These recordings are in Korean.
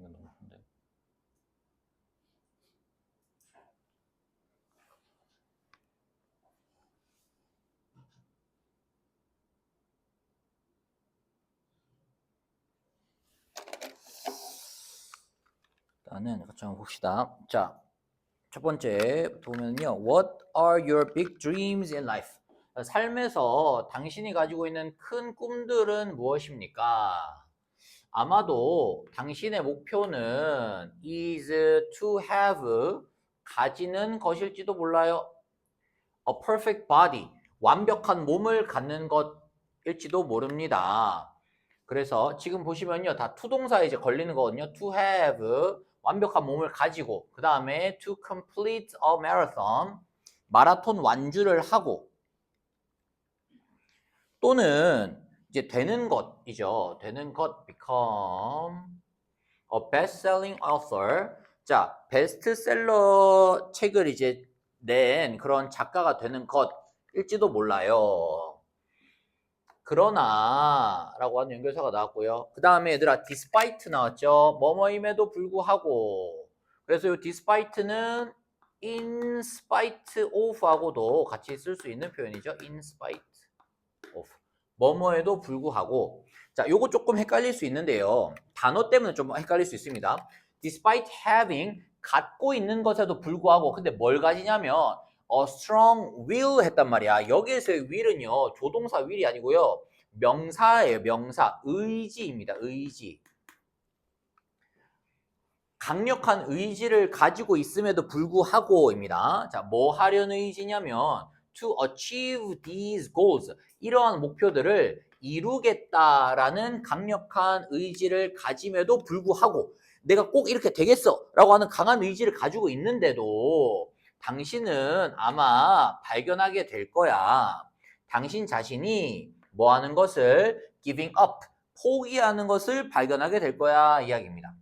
이거 너무 큰데. 일단은 같이 한번 봅시다. 자, 첫 번째 보면요. What are your big dreams in life? 삶에서 당신이 가지고 있는 큰 꿈들은 무엇입니까? 아마도 당신의 목표는 is to have 가지는 것일지도 몰라요. A perfect body 완벽한 몸을 갖는 것일지도 모릅니다. 그래서 지금 보시면요. 다 to 동사에 이제 걸리는 거거든요. to have 완벽한 몸을 가지고 그 다음에 to complete a marathon 마라톤 완주를 하고 또는 이제 되는 것이죠. 되는 것 become a best-selling author. 자, 베스트셀러 책을 이제 낸 그런 작가가 되는 것일지도 몰라요. 그러나 라고 하는 연결사가 나왔고요. 그 다음에 얘들아 despite 나왔죠. 뭐뭐임에도 불구하고. 그래서 이 despite는 in spite of 하고도 같이 쓸 수 있는 표현이죠. in spite of. 뭐뭐에도 불구하고. 자, 요거 조금 헷갈릴 수 있는데요. 단어 때문에 좀 헷갈릴 수 있습니다. despite having 갖고 있는 것에도 불구하고 근데 뭘 가지냐면 strong will 했단 말이야. 여기에서의 will은요. 조동사 will이 아니고요. 명사예요. 명사. 의지입니다. 의지. 강력한 의지를 가지고 있음에도 불구하고입니다. 자, 뭐 하려는 의지냐면 to achieve these goals. 이러한 목표들을 이루겠다라는 강력한 의지를 가짐에도 불구하고 내가 꼭 이렇게 되겠어 라고 하는 강한 의지를 가지고 있는데도 당신은 아마 발견하게 될 거야. 당신 자신이 뭐 하는 것을 giving up, 포기하는 것을 발견하게 될 거야 이야기입니다.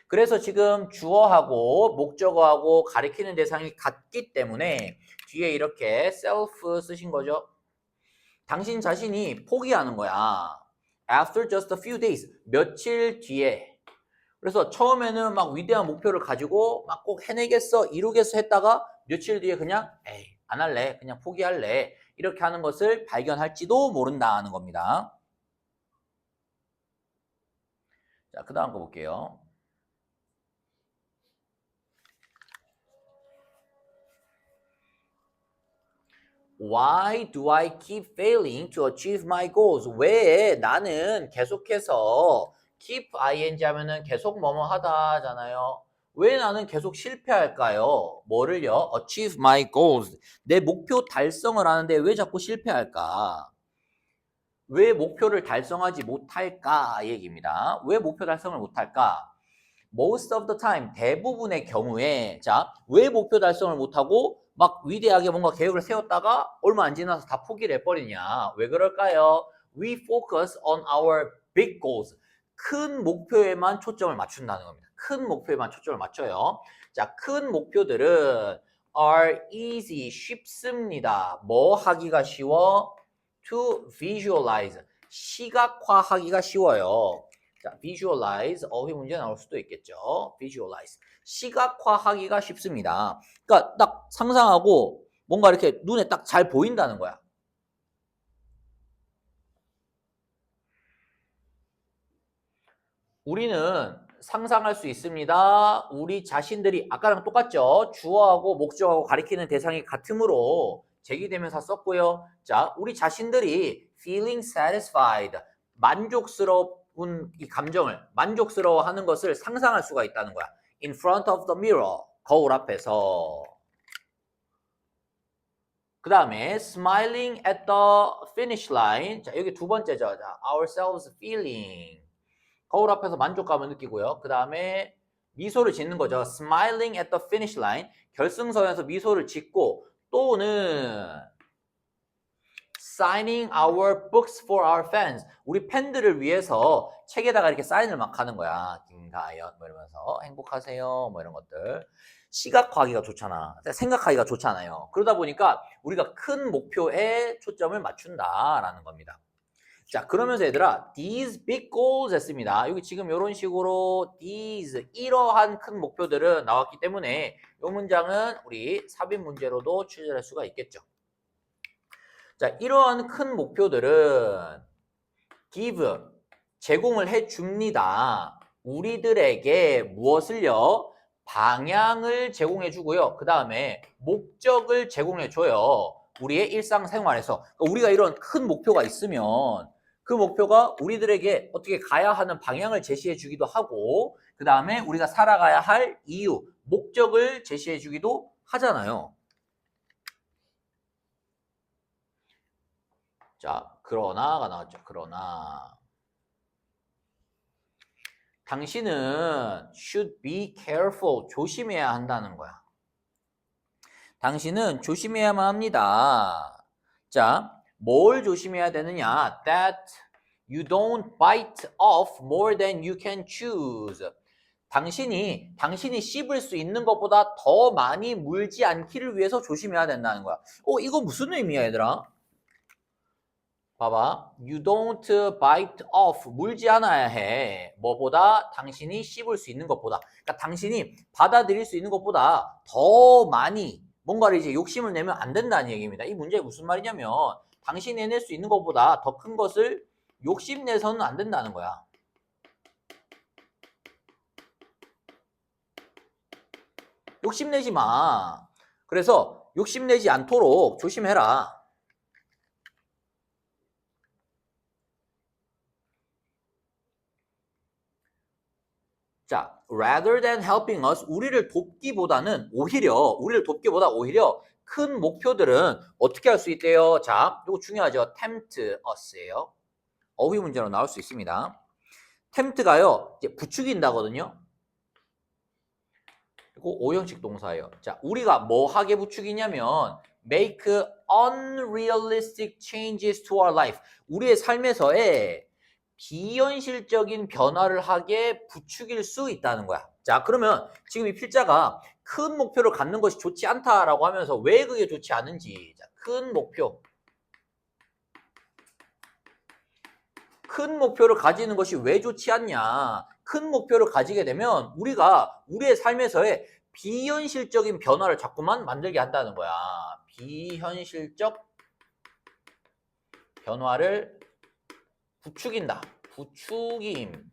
그래서 지금 주어하고 목적어하고 가리키는 대상이 같기 때문에 뒤에 이렇게 self 쓰신 거죠. 당신 자신이 포기하는 거야. After just a few days, 며칠 뒤에. 그래서 처음에는 막 위대한 목표를 가지고 막 꼭 해내겠어, 이루겠어 했다가 며칠 뒤에 그냥 에이, 안 할래, 그냥 포기할래. 이렇게 하는 것을 발견할지도 모른다는 겁니다. 자, 그 다음 거 볼게요. Why do I keep failing to achieve my goals? 왜 나는 계속해서 keep ing 하면은 계속 뭐뭐 하다 하잖아요. 왜 나는 계속 실패할까요? 뭐를요? achieve my goals. 내 목표 달성을 하는데 왜 자꾸 실패할까? 왜 목표를 달성하지 못할까? 이 얘기입니다. 왜 목표 달성을 못할까? Most of the time, 대부분의 경우에 자, 왜 목표 달성을 못하고 막 위대하게 뭔가 계획을 세웠다가 얼마 안 지나서 다 포기를 해버리냐? 왜 그럴까요? We focus on our big goals. 큰 목표에만 초점을 맞춘다는 겁니다. 큰 목표에만 초점을 맞춰요. 자, 큰 목표들은 are easy, 쉽습니다. 뭐 하기가 쉬워? To visualize, 시각화하기가 쉬워요. 자, visualize, 어휘 문제 나올 수도 있겠죠. visualize, 시각화하기가 쉽습니다. 그러니까 딱 상상하고 뭔가 이렇게 눈에 딱 잘 보인다는 거야. 우리는 상상할 수 있습니다. 우리 자신들이 아까랑 똑같죠. 주어하고 목적하고 가리키는 대상이 같으므로 제기되면서 썼고요. 자, 우리 자신들이 feeling satisfied, 만족스러운 이 감정을 만족스러워하는 것을 상상할 수가 있다는 거야. In front of the mirror, 거울 앞에서. 그 다음에 smiling at the finish line. 자, 여기 두 번째죠. 자, ourselves feeling. 거울 앞에서 만족감을 느끼고요. 그 다음에 미소를 짓는 거죠. Smiling at the finish line. 결승선에서 미소를 짓고 또는 Signing our books for our fans. 우리 팬들을 위해서 책에다가 이렇게 사인을 막 하는 거야. 김가연 뭐 이러면서 행복하세요 뭐 이런 것들. 시각화하기가 좋잖아. 생각하기가 좋잖아요. 그러다 보니까 우리가 큰 목표에 초점을 맞춘다라는 겁니다. 자, 그러면서 얘들아, these big goals 했습니다. 여기 지금 이런 식으로 these, 이러한 큰 목표들은 나왔기 때문에 이 문장은 우리 삽입 문제로도 출제할 수가 있겠죠. 자, 이러한 큰 목표들은 give, 제공을 해 줍니다. 우리들에게 무엇을요? 방향을 제공해 주고요. 그 다음에 목적을 제공해 줘요. 우리의 일상생활에서. 그러니까 우리가 이런 큰 목표가 있으면 그 목표가 우리들에게 어떻게 가야 하는 방향을 제시해 주기도 하고, 그 다음에 우리가 살아가야 할 이유, 목적을 제시해 주기도 하잖아요. 자, 그러나가 나왔죠. 그러나 당신은 should be careful, 조심해야 한다는 거야. 당신은 조심해야만 합니다. 자, 뭘 조심해야 되느냐? That you don't bite off more than you can choose. 당신이 씹을 수 있는 것보다 더 많이 물지 않기를 위해서 조심해야 된다는 거야. 이거 무슨 의미야, 얘들아? 봐봐. You don't bite off. 물지 않아야 해. 뭐보다? 당신이 씹을 수 있는 것보다. 그러니까 당신이 받아들일 수 있는 것보다 더 많이 뭔가를 이제 욕심을 내면 안 된다는 얘기입니다. 이 문제가 무슨 말이냐면 당신이 해낼 수 있는 것보다 더 큰 것을 욕심내서는 안 된다는 거야. 욕심내지 마. 그래서 욕심내지 않도록 조심해라. 자, rather than helping us, 우리를 돕기보다 오히려 큰 목표들은 어떻게 할 수 있대요? 자, 이거 중요하죠. tempt us예요. 어휘 문제로 나올 수 있습니다. tempt가요, 이제 부추긴다거든요. 그리고 오형식 동사예요. 자, 우리가 뭐 하게 부추기냐면 make unrealistic changes to our life. 우리의 삶에서의 비현실적인 변화를 하게 부추길 수 있다는 거야. 자, 그러면 지금 이 필자가 큰 목표를 갖는 것이 좋지 않다라고 하면서 왜 그게 좋지 않은지. 자, 큰 목표를 가지는 것이 왜 좋지 않냐. 큰 목표를 가지게 되면 우리가 우리의 삶에서의 비현실적인 변화를 자꾸만 만들게 한다는 거야. 비현실적 변화를 부추긴다. 부추김.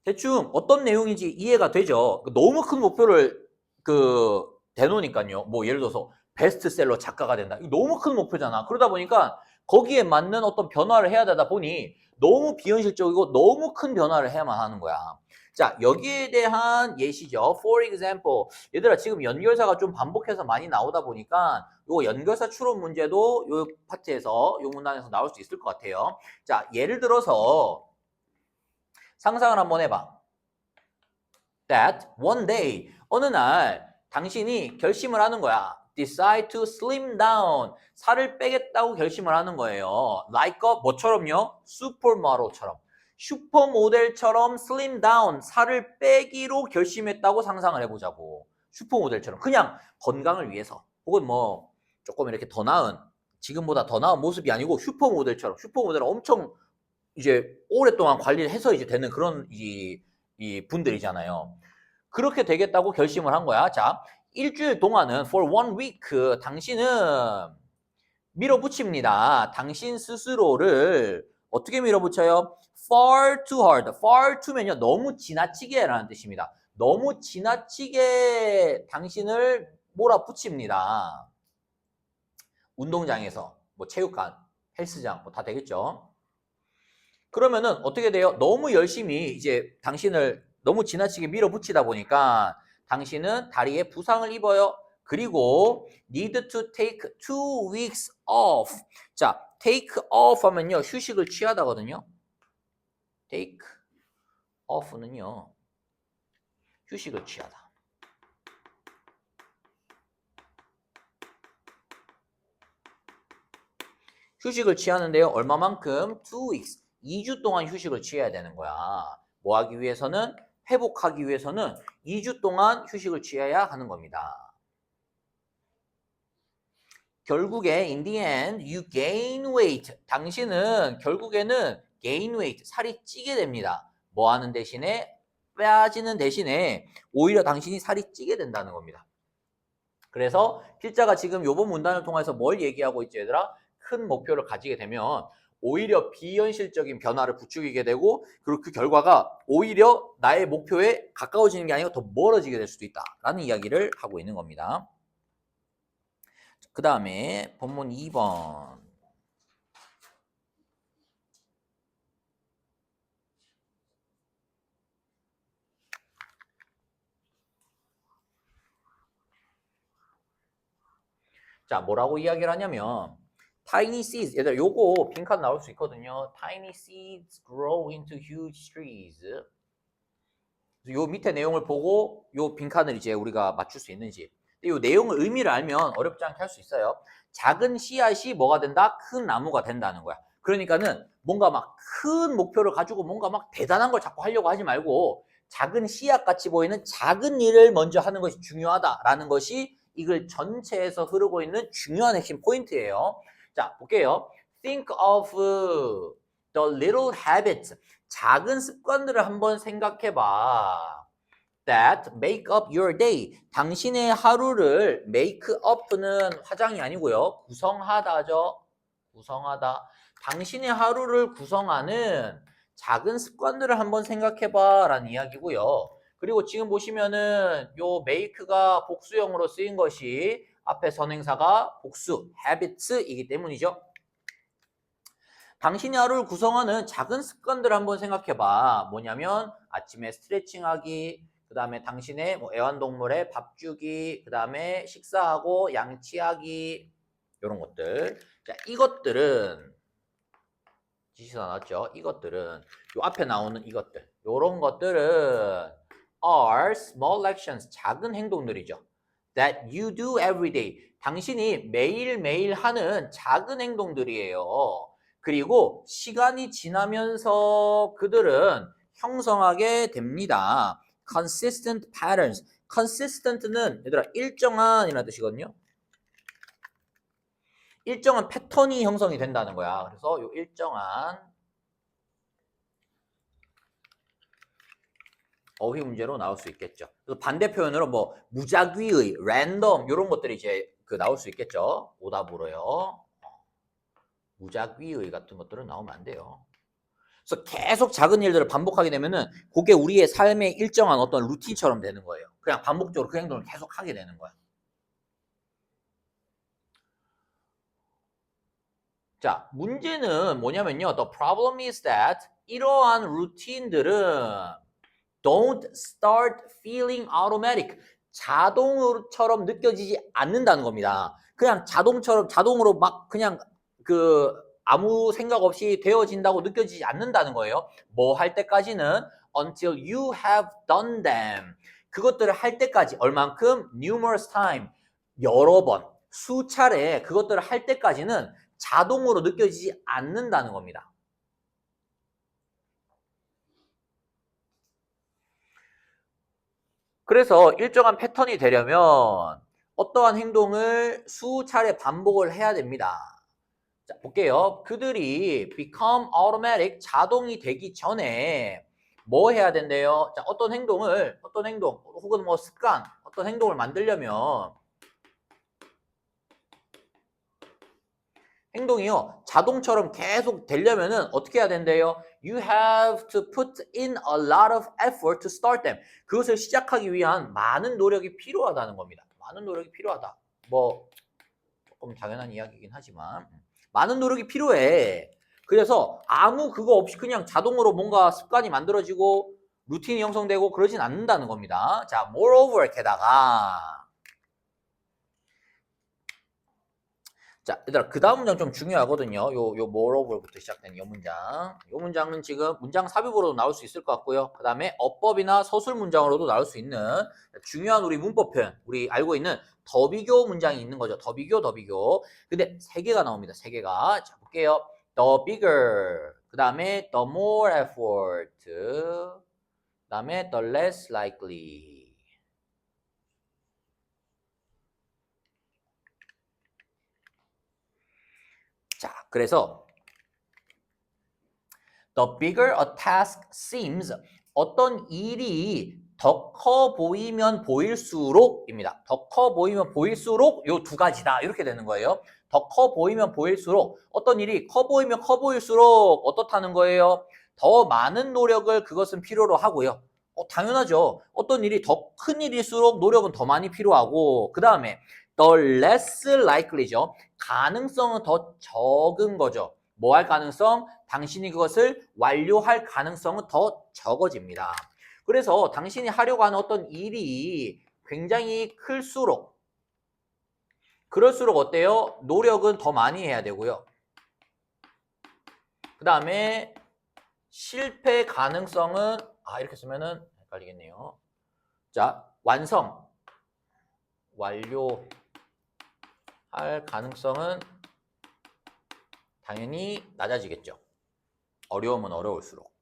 대충 어떤 내용인지 이해가 되죠? 너무 큰 목표를 대놓으니까요. 뭐 예를 들어서 베스트셀러 작가가 된다. 이거 너무 큰 목표잖아. 그러다 보니까 거기에 맞는 어떤 변화를 해야 되다 보니 너무 비현실적이고 너무 큰 변화를 해야만 하는 거야. 자, 여기에 대한 예시죠. For example, 얘들아 지금 연결사가 좀 반복해서 많이 나오다 보니까 요 연결사 추론 문제도 요 파트에서 요 문단에서 나올 수 있을 것 같아요. 자, 예를 들어서 상상을 한번 해봐. That one day, 어느 날 당신이 결심을 하는 거야. Decide to slim down. 살을 빼겠다고 결심을 하는 거예요. Like 뭐처럼요? 슈퍼모델처럼. 슈퍼모델처럼 slim down. 살을 빼기로 결심했다고 상상을 해보자고. 슈퍼모델처럼. 그냥 건강을 위해서. 혹은 뭐 조금 이렇게 더 나은, 지금보다 더 나은 모습이 아니고 슈퍼모델처럼. 슈퍼모델은 엄청 이제 오랫동안 관리를 해서 이제 되는 그런 이 분들이잖아요. 그렇게 되겠다고 결심을 한 거야. 자, 일주일 동안은 for one week 당신은 밀어붙입니다. 당신 스스로를 어떻게 밀어붙여요? far too hard. far to면요. 너무 지나치게라는 뜻입니다. 너무 지나치게 당신을 몰아붙입니다. 운동장에서 뭐 체육관, 헬스장 뭐 다 되겠죠. 그러면은 어떻게 돼요? 너무 열심히 이제 당신을 너무 지나치게 밀어붙이다 보니까 당신은 다리에 부상을 입어요. 그리고 need to take 2 weeks off. 자, take off 하면요. 휴식을 취하다거든요. take off는요. 휴식을 취하다. 휴식을 취하는데요. 얼마만큼? 2 weeks. 2주 동안 휴식을 취해야 되는 거야. 뭐 하기 위해서는? 회복하기 위해서는 2주 동안 휴식을 취해야 하는 겁니다. 결국에 in the end you gain weight. 당신은 결국에는 gain weight, 살이 찌게 됩니다. 뭐 하는 대신에 빠지는 대신에 오히려 당신이 살이 찌게 된다는 겁니다. 그래서 필자가 지금 요번 문단을 통해서 뭘 얘기하고 있지 얘들아? 큰 목표를 가지게 되면 오히려 비현실적인 변화를 부추기게 되고 그리고 그 결과가 오히려 나의 목표에 가까워지는 게 아니고 더 멀어지게 될 수도 있다라는 이야기를 하고 있는 겁니다. 그 다음에 본문 2번. 자, 뭐라고 이야기를 하냐면 tiny seeds, 얘들 요거 빈칸 나올 수 있거든요. tiny seeds grow into huge trees. 요 밑에 내용을 보고 요 빈칸을 이제 우리가 맞출 수 있는지. 요 내용을 의미를 알면 어렵지 않게 할 수 있어요. 작은 씨앗이 뭐가 된다? 큰 나무가 된다는 거야. 그러니까는 뭔가 막 큰 목표를 가지고 뭔가 막 대단한 걸 자꾸 하려고 하지 말고 작은 씨앗 같이 보이는 작은 일을 먼저 하는 것이 중요하다라는 것이 이글 전체에서 흐르고 있는 중요한 핵심 포인트예요. 자, 볼게요. Think of the little habits. 작은 습관들을 한번 생각해 봐. That make up your day. 당신의 하루를 make up는 화장이 아니고요. 구성하다죠. 구성하다. 당신의 하루를 구성하는 작은 습관들을 한번 생각해 봐 라는 이야기고요. 그리고 지금 보시면은 요 make가 복수형으로 쓰인 것이 앞에 선행사가 복수, habits이기 때문이죠. 당신의 하루를 구성하는 작은 습관들을 한번 생각해봐. 뭐냐면 아침에 스트레칭하기, 그 다음에 당신의 뭐 애완동물에 밥 주기, 그 다음에 식사하고 양치하기 이런 것들. 자, 이것들은 지시가 나왔죠. 이것들은 요 앞에 나오는 이것들, 이런 것들은 are small actions, 작은 행동들이죠. That you do every day. 당신이 매일매일 하는 작은 행동들이에요. 그리고 시간이 지나면서 그들은 형성하게 됩니다. Consistent patterns. Consistent는 얘들아 일정한이라는 뜻이거든요. 일정한 패턴이 형성이 된다는 거야. 그래서 요 일정한 어휘 문제로 나올 수 있겠죠. 그래서 반대 표현으로 뭐 무작위의, 랜덤 이런 것들이 이제 그 나올 수 있겠죠. 오답으로요. 무작위의 같은 것들은 나오면 안 돼요. 그래서 계속 작은 일들을 반복하게 되면은 그게 우리의 삶의 일정한 어떤 루틴처럼 되는 거예요. 그냥 반복적으로 그 행동을 계속 하게 되는 거야. 자, 문제는 뭐냐면요. The problem is that 이러한 루틴들은 don't start feeling automatic. 자동처럼 느껴지지 않는다는 겁니다. 그냥 자동으로 막 그냥 그 아무 생각 없이 되어진다고 느껴지지 않는다는 거예요. 뭐 할 때까지는 until you have done them. 그것들을 할 때까지 얼만큼 numerous time 여러 번 수차례 그것들을 할 때까지는 자동으로 느껴지지 않는다는 겁니다. 그래서 일정한 패턴이 되려면 어떠한 행동을 수차례 반복을 해야 됩니다. 자, 볼게요. 그들이 become automatic, 자동이 되기 전에 뭐 해야 된대요? 자, 어떤 행동, 혹은 뭐 습관, 어떤 행동을 만들려면 행동이요. 자동처럼 계속 되려면은 어떻게 해야 된대요? You have to put in a lot of effort to start them. 그것을 시작하기 위한 많은 노력이 필요하다는 겁니다. 많은 노력이 필요하다. 뭐 조금 당연한 이야기이긴 하지만 많은 노력이 필요해. 그래서 아무 그거 없이 그냥 자동으로 뭔가 습관이 만들어지고 루틴이 형성되고 그러진 않는다는 겁니다. 자, moreover 게다가 자, 얘들아, 그 다음 문장 좀 중요하거든요. 요 moreover부터 시작된 요 문장. 요 문장은 지금 문장 삽입으로도 나올 수 있을 것 같고요. 그 다음에 어법이나 서술 문장으로도 나올 수 있는 중요한 우리 문법 표현, 우리 알고 있는 더비교 문장이 있는 거죠. 더비교. 근데 세 개가 나옵니다. 세 개가. 자, 볼게요. The bigger. 그 다음에 the more effort. 그 다음에 the less likely. 그래서 the bigger a task seems 어떤 일이 더 커 보이면 보일수록입니다. 더 커 보이면 보일수록 요 두 가지다. 이렇게 되는 거예요. 더 커 보이면 보일수록 어떤 일이 커 보이면 커 보일수록 어떻다는 거예요? 더 많은 노력을 그것은 필요로 하고요. 당연하죠. 어떤 일이 더 큰 일일수록 노력은 더 많이 필요하고 그 다음에 the less likely죠. 가능성은 더 적은 거죠. 뭐 할 가능성? 당신이 그것을 완료할 가능성은 더 적어집니다. 그래서 당신이 하려고 하는 어떤 일이 굉장히 클수록 그럴수록 어때요? 노력은 더 많이 해야 되고요. 그 다음에 실패 가능성은 이렇게 쓰면은 헷갈리겠네요. 자, 완료할 가능성은 당연히 낮아지겠죠. 어려움은 어려울수록.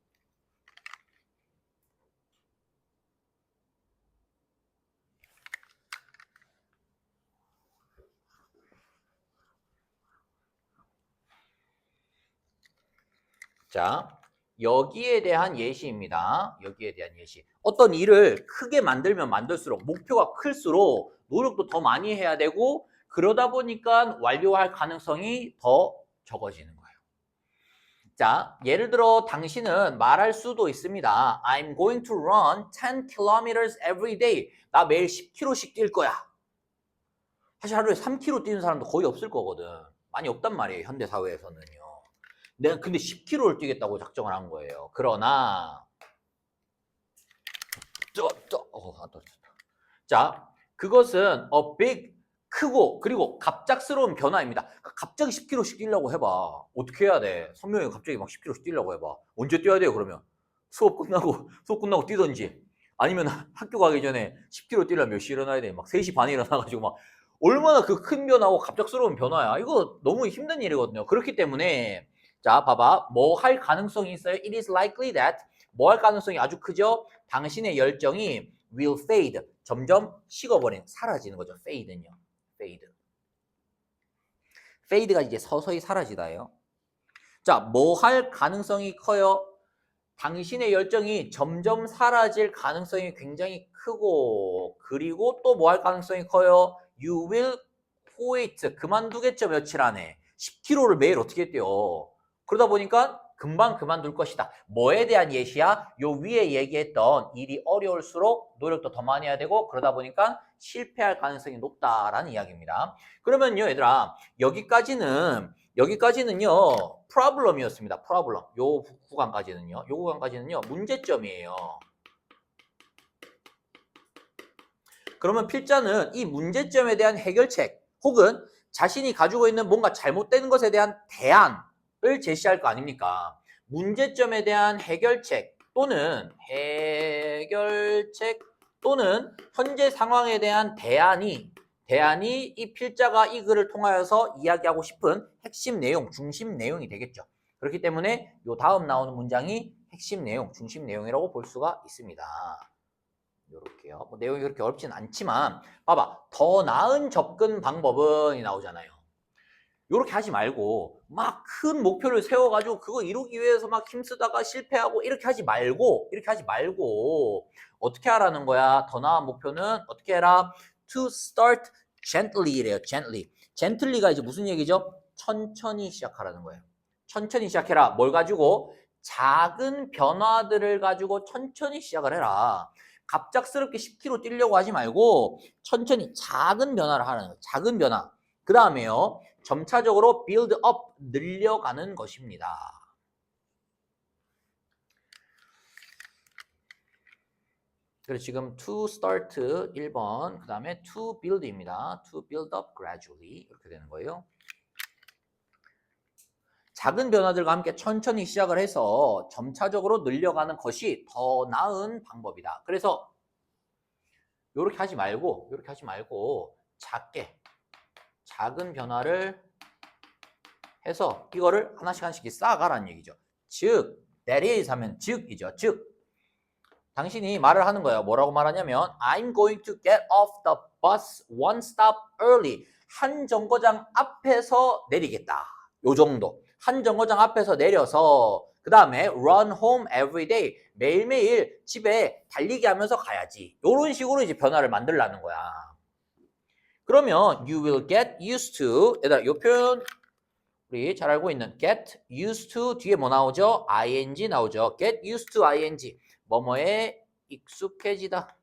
자, 여기에 대한 예시입니다. 여기에 대한 예시. 어떤 일을 크게 만들면 만들수록 목표가 클수록 노력도 더 많이 해야 되고 그러다 보니까 완료할 가능성이 더 적어지는 거예요. 자, 예를 들어 당신은 말할 수도 있습니다. I'm going to run 10 kilometers every day. 나 매일 10km씩 뛸 거야. 사실 하루에 3km 뛰는 사람도 거의 없을 거거든. 많이 없단 말이에요. 현대 사회에서는요. 내가 근데 10km를 뛰겠다고 작정을 한 거예요. 그러나 자, 그것은 a big 크고 그리고 갑작스러운 변화입니다. 갑자기 10km씩 뛰려고 해봐. 어떻게 해야 돼? 선명히 갑자기 막 10km씩 뛰려고 해봐. 언제 뛰어야 돼요? 그러면 수업 끝나고 뛰던지 아니면 학교 가기 전에 10km 뛰려면 몇 시에 일어나야 돼? 막 3시 반에 일어나가지고 막 얼마나 그 큰 변화고 갑작스러운 변화야. 이거 너무 힘든 일이거든요. 그렇기 때문에 자, 봐봐. 뭐 할 가능성이 있어요? It is likely that 뭐 할 가능성이 아주 크죠? 당신의 열정이 will fade. 점점 식어버린, 사라지는 거죠. fade는요. fade가 이제 서서히 사라지다예요. 자, 뭐 할 가능성이 커요? 당신의 열정이 점점 사라질 가능성이 굉장히 크고 그리고 또 뭐 할 가능성이 커요? You will quit. 그만두겠죠, 며칠 안에. 10km를 매일 어떻게 뛰어? 그러다 보니까 금방 그만둘 것이다. 뭐에 대한 예시야? 요 위에 얘기했던 일이 어려울수록 노력도 더 많이 해야 되고 그러다 보니까 실패할 가능성이 높다라는 이야기입니다. 그러면요, 얘들아, 여기까지는요 problem이었습니다. problem. 요 구간까지는요 문제점이에요. 그러면 필자는 이 문제점에 대한 해결책 혹은 자신이 가지고 있는 뭔가 잘못되는 것에 대한 대안을 제시할 거 아닙니까? 문제점에 대한 해결책 또는 현재 상황에 대한 대안이 이 필자가 이 글을 통하여서 이야기하고 싶은 핵심 내용, 중심 내용이 되겠죠. 그렇기 때문에 요 다음 나오는 문장이 핵심 내용, 중심 내용이라고 볼 수가 있습니다. 요렇게요. 뭐 내용이 그렇게 어렵진 않지만 봐봐. 더 나은 접근 방법은 나오잖아요. 요렇게 하지 말고 막 큰 목표를 세워가지고 그거 이루기 위해서 막 힘쓰다가 실패하고 이렇게 하지 말고 어떻게 하라는 거야? 더 나은 목표는 어떻게 해라? To start gently래요. gently가 이제 무슨 얘기죠? 천천히 시작하라는 거예요. 천천히 시작해라. 뭘 가지고? 작은 변화들을 가지고 천천히 시작을 해라. 갑작스럽게 10km 뛰려고 하지 말고 천천히 작은 변화를 하라는 거예요. 작은 변화. 그 다음에요. 점차적으로 build up, 늘려가는 것입니다. 그래서 지금 to start 1번, 그 다음에 to build입니다. to build up gradually 이렇게 되는 거예요. 작은 변화들과 함께 천천히 시작을 해서 점차적으로 늘려가는 것이 더 나은 방법이다. 그래서 이렇게 하지 말고 작은 변화를 해서 이거를 하나씩 쌓아가라는 얘기죠. 즉, that is 하면 즉이죠. 즉, 당신이 말을 하는 거예요. 뭐라고 말하냐면 I'm going to get off the bus one stop early. 한 정거장 앞에서 내리겠다. 요 정도. 한 정거장 앞에서 내려서 그 다음에 run home every day. 매일매일 집에 달리기 하면서 가야지. 요런 식으로 이제 변화를 만들라는 거야. 그러면 you will get used to, 얘들아 요 표현 우리 잘 알고 있는 get used to 뒤에 뭐 나오죠? ing 나오죠. get used to ing. 뭐뭐에 익숙해지다.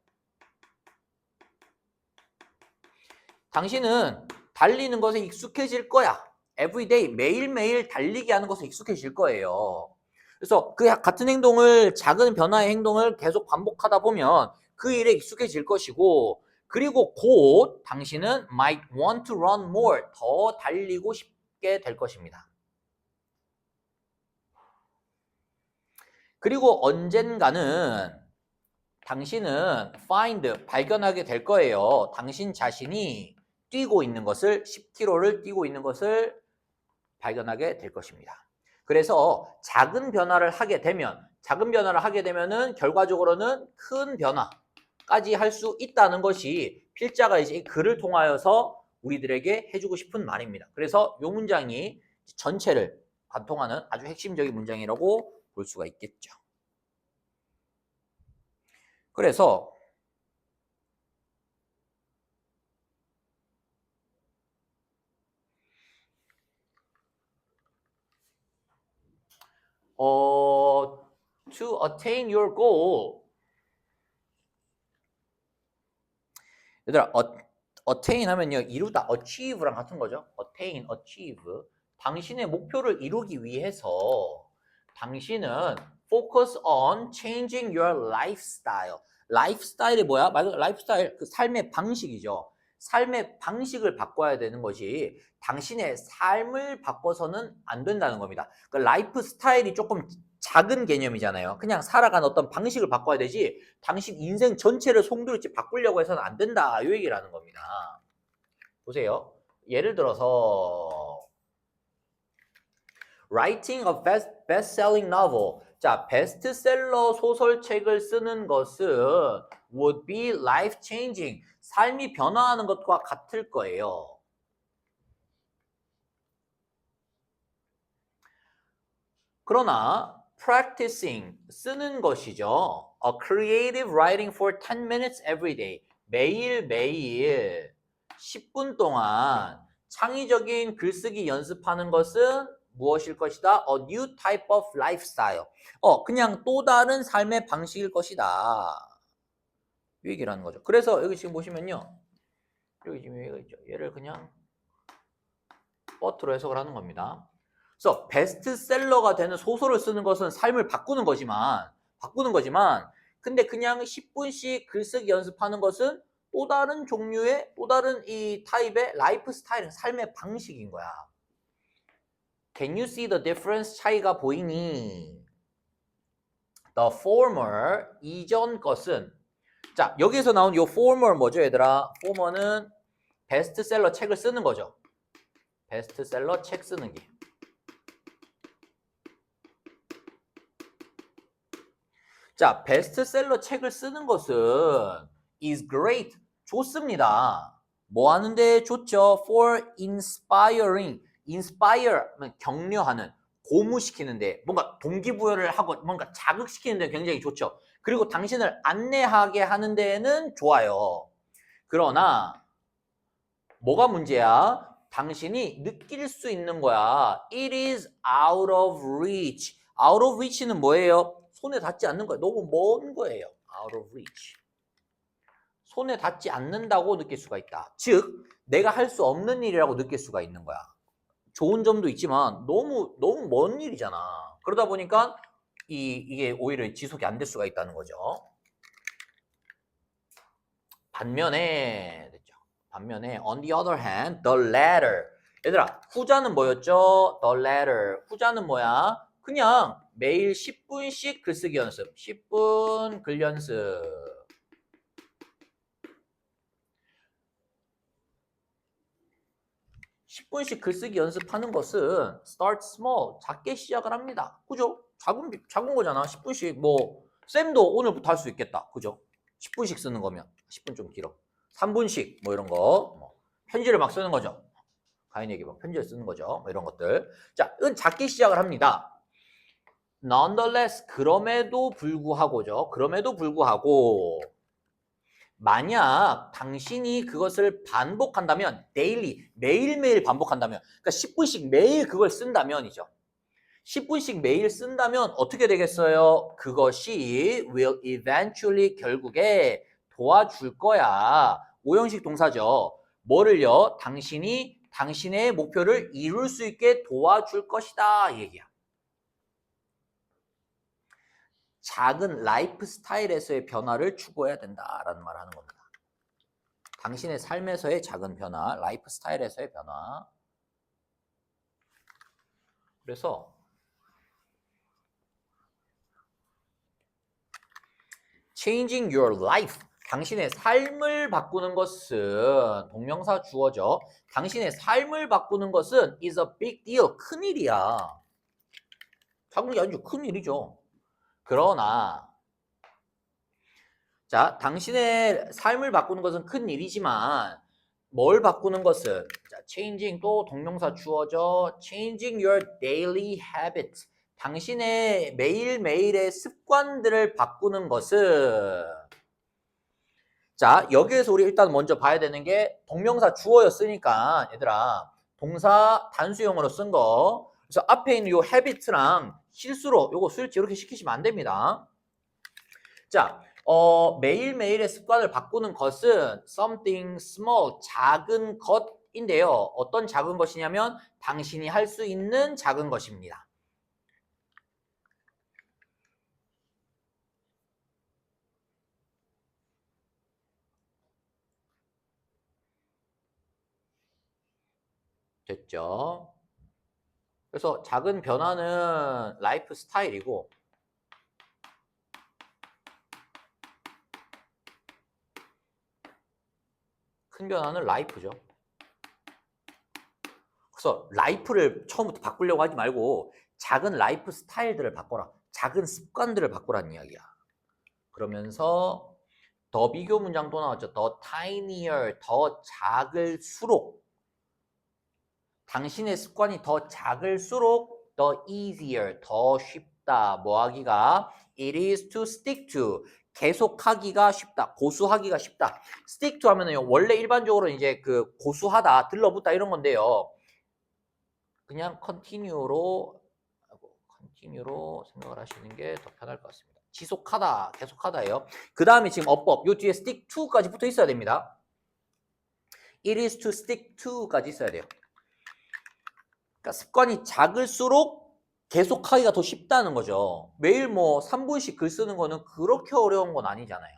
당신은 달리는 것에 익숙해질 거야. everyday 매일매일 달리기 하는 것에 익숙해질 거예요. 그래서 그 같은 행동을 작은 변화의 행동을 계속 반복하다 보면 그 일에 익숙해질 것이고 그리고 곧 당신은 might want to run more 더 달리고 싶게 될 것입니다. 그리고 언젠가는 당신은 find 발견하게 될 거예요. 당신 자신이 뛰고 있는 것을 10km를 뛰고 있는 것을 발견하게 될 것입니다. 그래서 작은 변화를 하게 되면은 결과적으로는 큰 변화까지 할 수 있다는 것이 필자가 이제 이 글을 통하여서 우리들에게 해주고 싶은 말입니다. 그래서 이 문장이 전체를 관통하는 아주 핵심적인 문장이라고 볼 수가 있겠죠. 그래서 to attain your goal. 얘들아, attain 하면요, 이루다, achieve랑 같은 거죠. attain, achieve. 당신의 목표를 이루기 위해서 당신은 focus on changing your lifestyle. lifestyle이 뭐야? 말 그대로 lifestyle, 그 삶의 방식이죠. 삶의 방식을 바꿔야 되는 것이 당신의 삶을 바꿔서는 안 된다는 겁니다. 그 라이프 스타일이 조금 작은 개념이잖아요. 그냥 살아가는 어떤 방식을 바꿔야 되지 당신 인생 전체를 송두리째 바꾸려고 해서는 안 된다. 이 얘기를 하는 겁니다. 보세요. 예를 들어서 writing a best-selling novel. 자, 베스트셀러 소설책을 쓰는 것은 would be life-changing. 삶이 변화하는 것과 같을 거예요. 그러나 practicing, 쓰는 것이죠. A creative writing for 10 minutes every day. 매일매일 10분 동안 창의적인 글쓰기 연습하는 것은 무엇일 것이다? A new type of lifestyle. 그냥 또 다른 삶의 방식일 것이다. 이 얘기를 하는 거죠. 그래서 여기 지금 보시면요. 여기 지금 얘가 있죠. 얘를 그냥 버트로 해석을 하는 겁니다. 그래서 베스트셀러가 되는 소설을 쓰는 것은 삶을 바꾸는 거지만 근데 그냥 10분씩 글쓰기 연습하는 것은 또 다른 종류의 또 다른 이 타입의 라이프 스타일, 삶의 방식인 거야. Can you see the difference? 차이가 보이니? The former, 이전 것은 자, 여기서 나온 이 former 뭐죠, 얘들아? former는 베스트셀러 책을 쓰는 거죠. 베스트셀러 책 쓰는 게. 자, 베스트셀러 책을 쓰는 것은 is great. 좋습니다. 뭐 하는데 좋죠? For inspiring. inspire, 격려하는, 고무시키는데 뭔가 동기부여를 하고 뭔가 자극시키는데 굉장히 좋죠. 그리고 당신을 안내하게 하는 데에는 좋아요. 그러나 뭐가 문제야? 당신이 느낄 수 있는 거야. It is out of reach. out of reach는 뭐예요? 손에 닿지 않는 거예요. 너무 먼 거예요. out of reach. 손에 닿지 않는다고 느낄 수가 있다. 즉, 내가 할 수 없는 일이라고 느낄 수가 있는 거야. 좋은 점도 있지만 너무 먼 일이잖아. 그러다 보니까 이게 오히려 지속이 안 될 수가 있다는 거죠. 반면에 on the other hand, the latter. 얘들아, 후자는 뭐였죠? the latter. 후자는 뭐야? 그냥 매일 10분씩 글쓰기 연습. 10분 글 연습. 10분씩 글쓰기 연습하는 것은 start small, 작게 시작을 합니다. 그죠? 작은 거잖아. 10분씩 뭐 쌤도 오늘부터 할 수 있겠다. 그죠? 10분씩 쓰는 거면 10분 좀 길어. 3분씩 뭐 이런 거 편지를 막 쓰는 거죠. 타인에게 막 편지를 쓰는 거죠. 뭐 이런 것들. 자, 은 작게 시작을 합니다. Nonetheless, 그럼에도 불구하고죠. 그럼에도 불구하고 만약 당신이 그것을 반복한다면 daily, 매일매일 반복한다면 그러니까 10분씩 매일 그걸 쓴다면이죠. 10분씩 매일 쓴다면 어떻게 되겠어요? 그것이 will eventually 결국에 도와줄 거야. 오형식 동사죠. 뭐를요? 당신이 당신의 목표를 이룰 수 있게 도와줄 것이다. 이 얘기야. 작은 라이프 스타일에서의 변화를 추구해야 된다라는 말을 하는 겁니다. 당신의 삶에서의 작은 변화, 라이프 스타일에서의 변화. 그래서 changing your life, 당신의 삶을 바꾸는 것은 동명사 주어죠. 당신의 삶을 바꾸는 것은 is a big deal, 큰일이야. 작은 게 아니죠. 큰일이죠. 그러나 자, 당신의 삶을 바꾸는 것은 큰일이지만 뭘 바꾸는 것은 자, changing 또 동명사 주어져. changing your daily habits, 당신의 매일매일의 습관들을 바꾸는 것은 자, 여기에서 우리 일단 먼저 봐야 되는 게 동명사 주어였으니까 얘들아 동사 단수형으로 쓴 거. 그래서 앞에 있는 요 habit랑 실수로 요거 스위치 이렇게 시키시면 안 됩니다. 자, 매일매일의 습관을 바꾸는 것은 something small, 작은 것인데요. 어떤 작은 것이냐면 당신이 할 수 있는 작은 것입니다. 됐죠? 그래서 작은 변화는 라이프 스타일이고 큰 변화는 라이프죠. 그래서 라이프를 처음부터 바꾸려고 하지 말고 작은 라이프 스타일들을 바꿔라. 작은 습관들을 바꾸라는 이야기야. 그러면서 더 비교 문장도 나왔죠. 더 tinier, 더 작을수록 당신의 습관이 더 작을수록 더 easier, 더 쉽다. 뭐 하기가? It is to stick to. 계속하기가 쉽다. 고수하기가 쉽다. stick to 하면은 원래 일반적으로 이제 그 고수하다, 들러붙다 이런 건데요. 그냥 continue로 생각을 하시는 게 더 편할 것 같습니다. 지속하다, 계속하다예요. 그 다음에 지금 어법, 요 뒤에 stick to까지 붙어 있어야 됩니다. It is to stick to까지 있어야 돼요. 그러니까 습관이 작을수록 계속하기가 더 쉽다는 거죠. 매일 뭐 3분씩 글 쓰는 거는 그렇게 어려운 건 아니잖아요.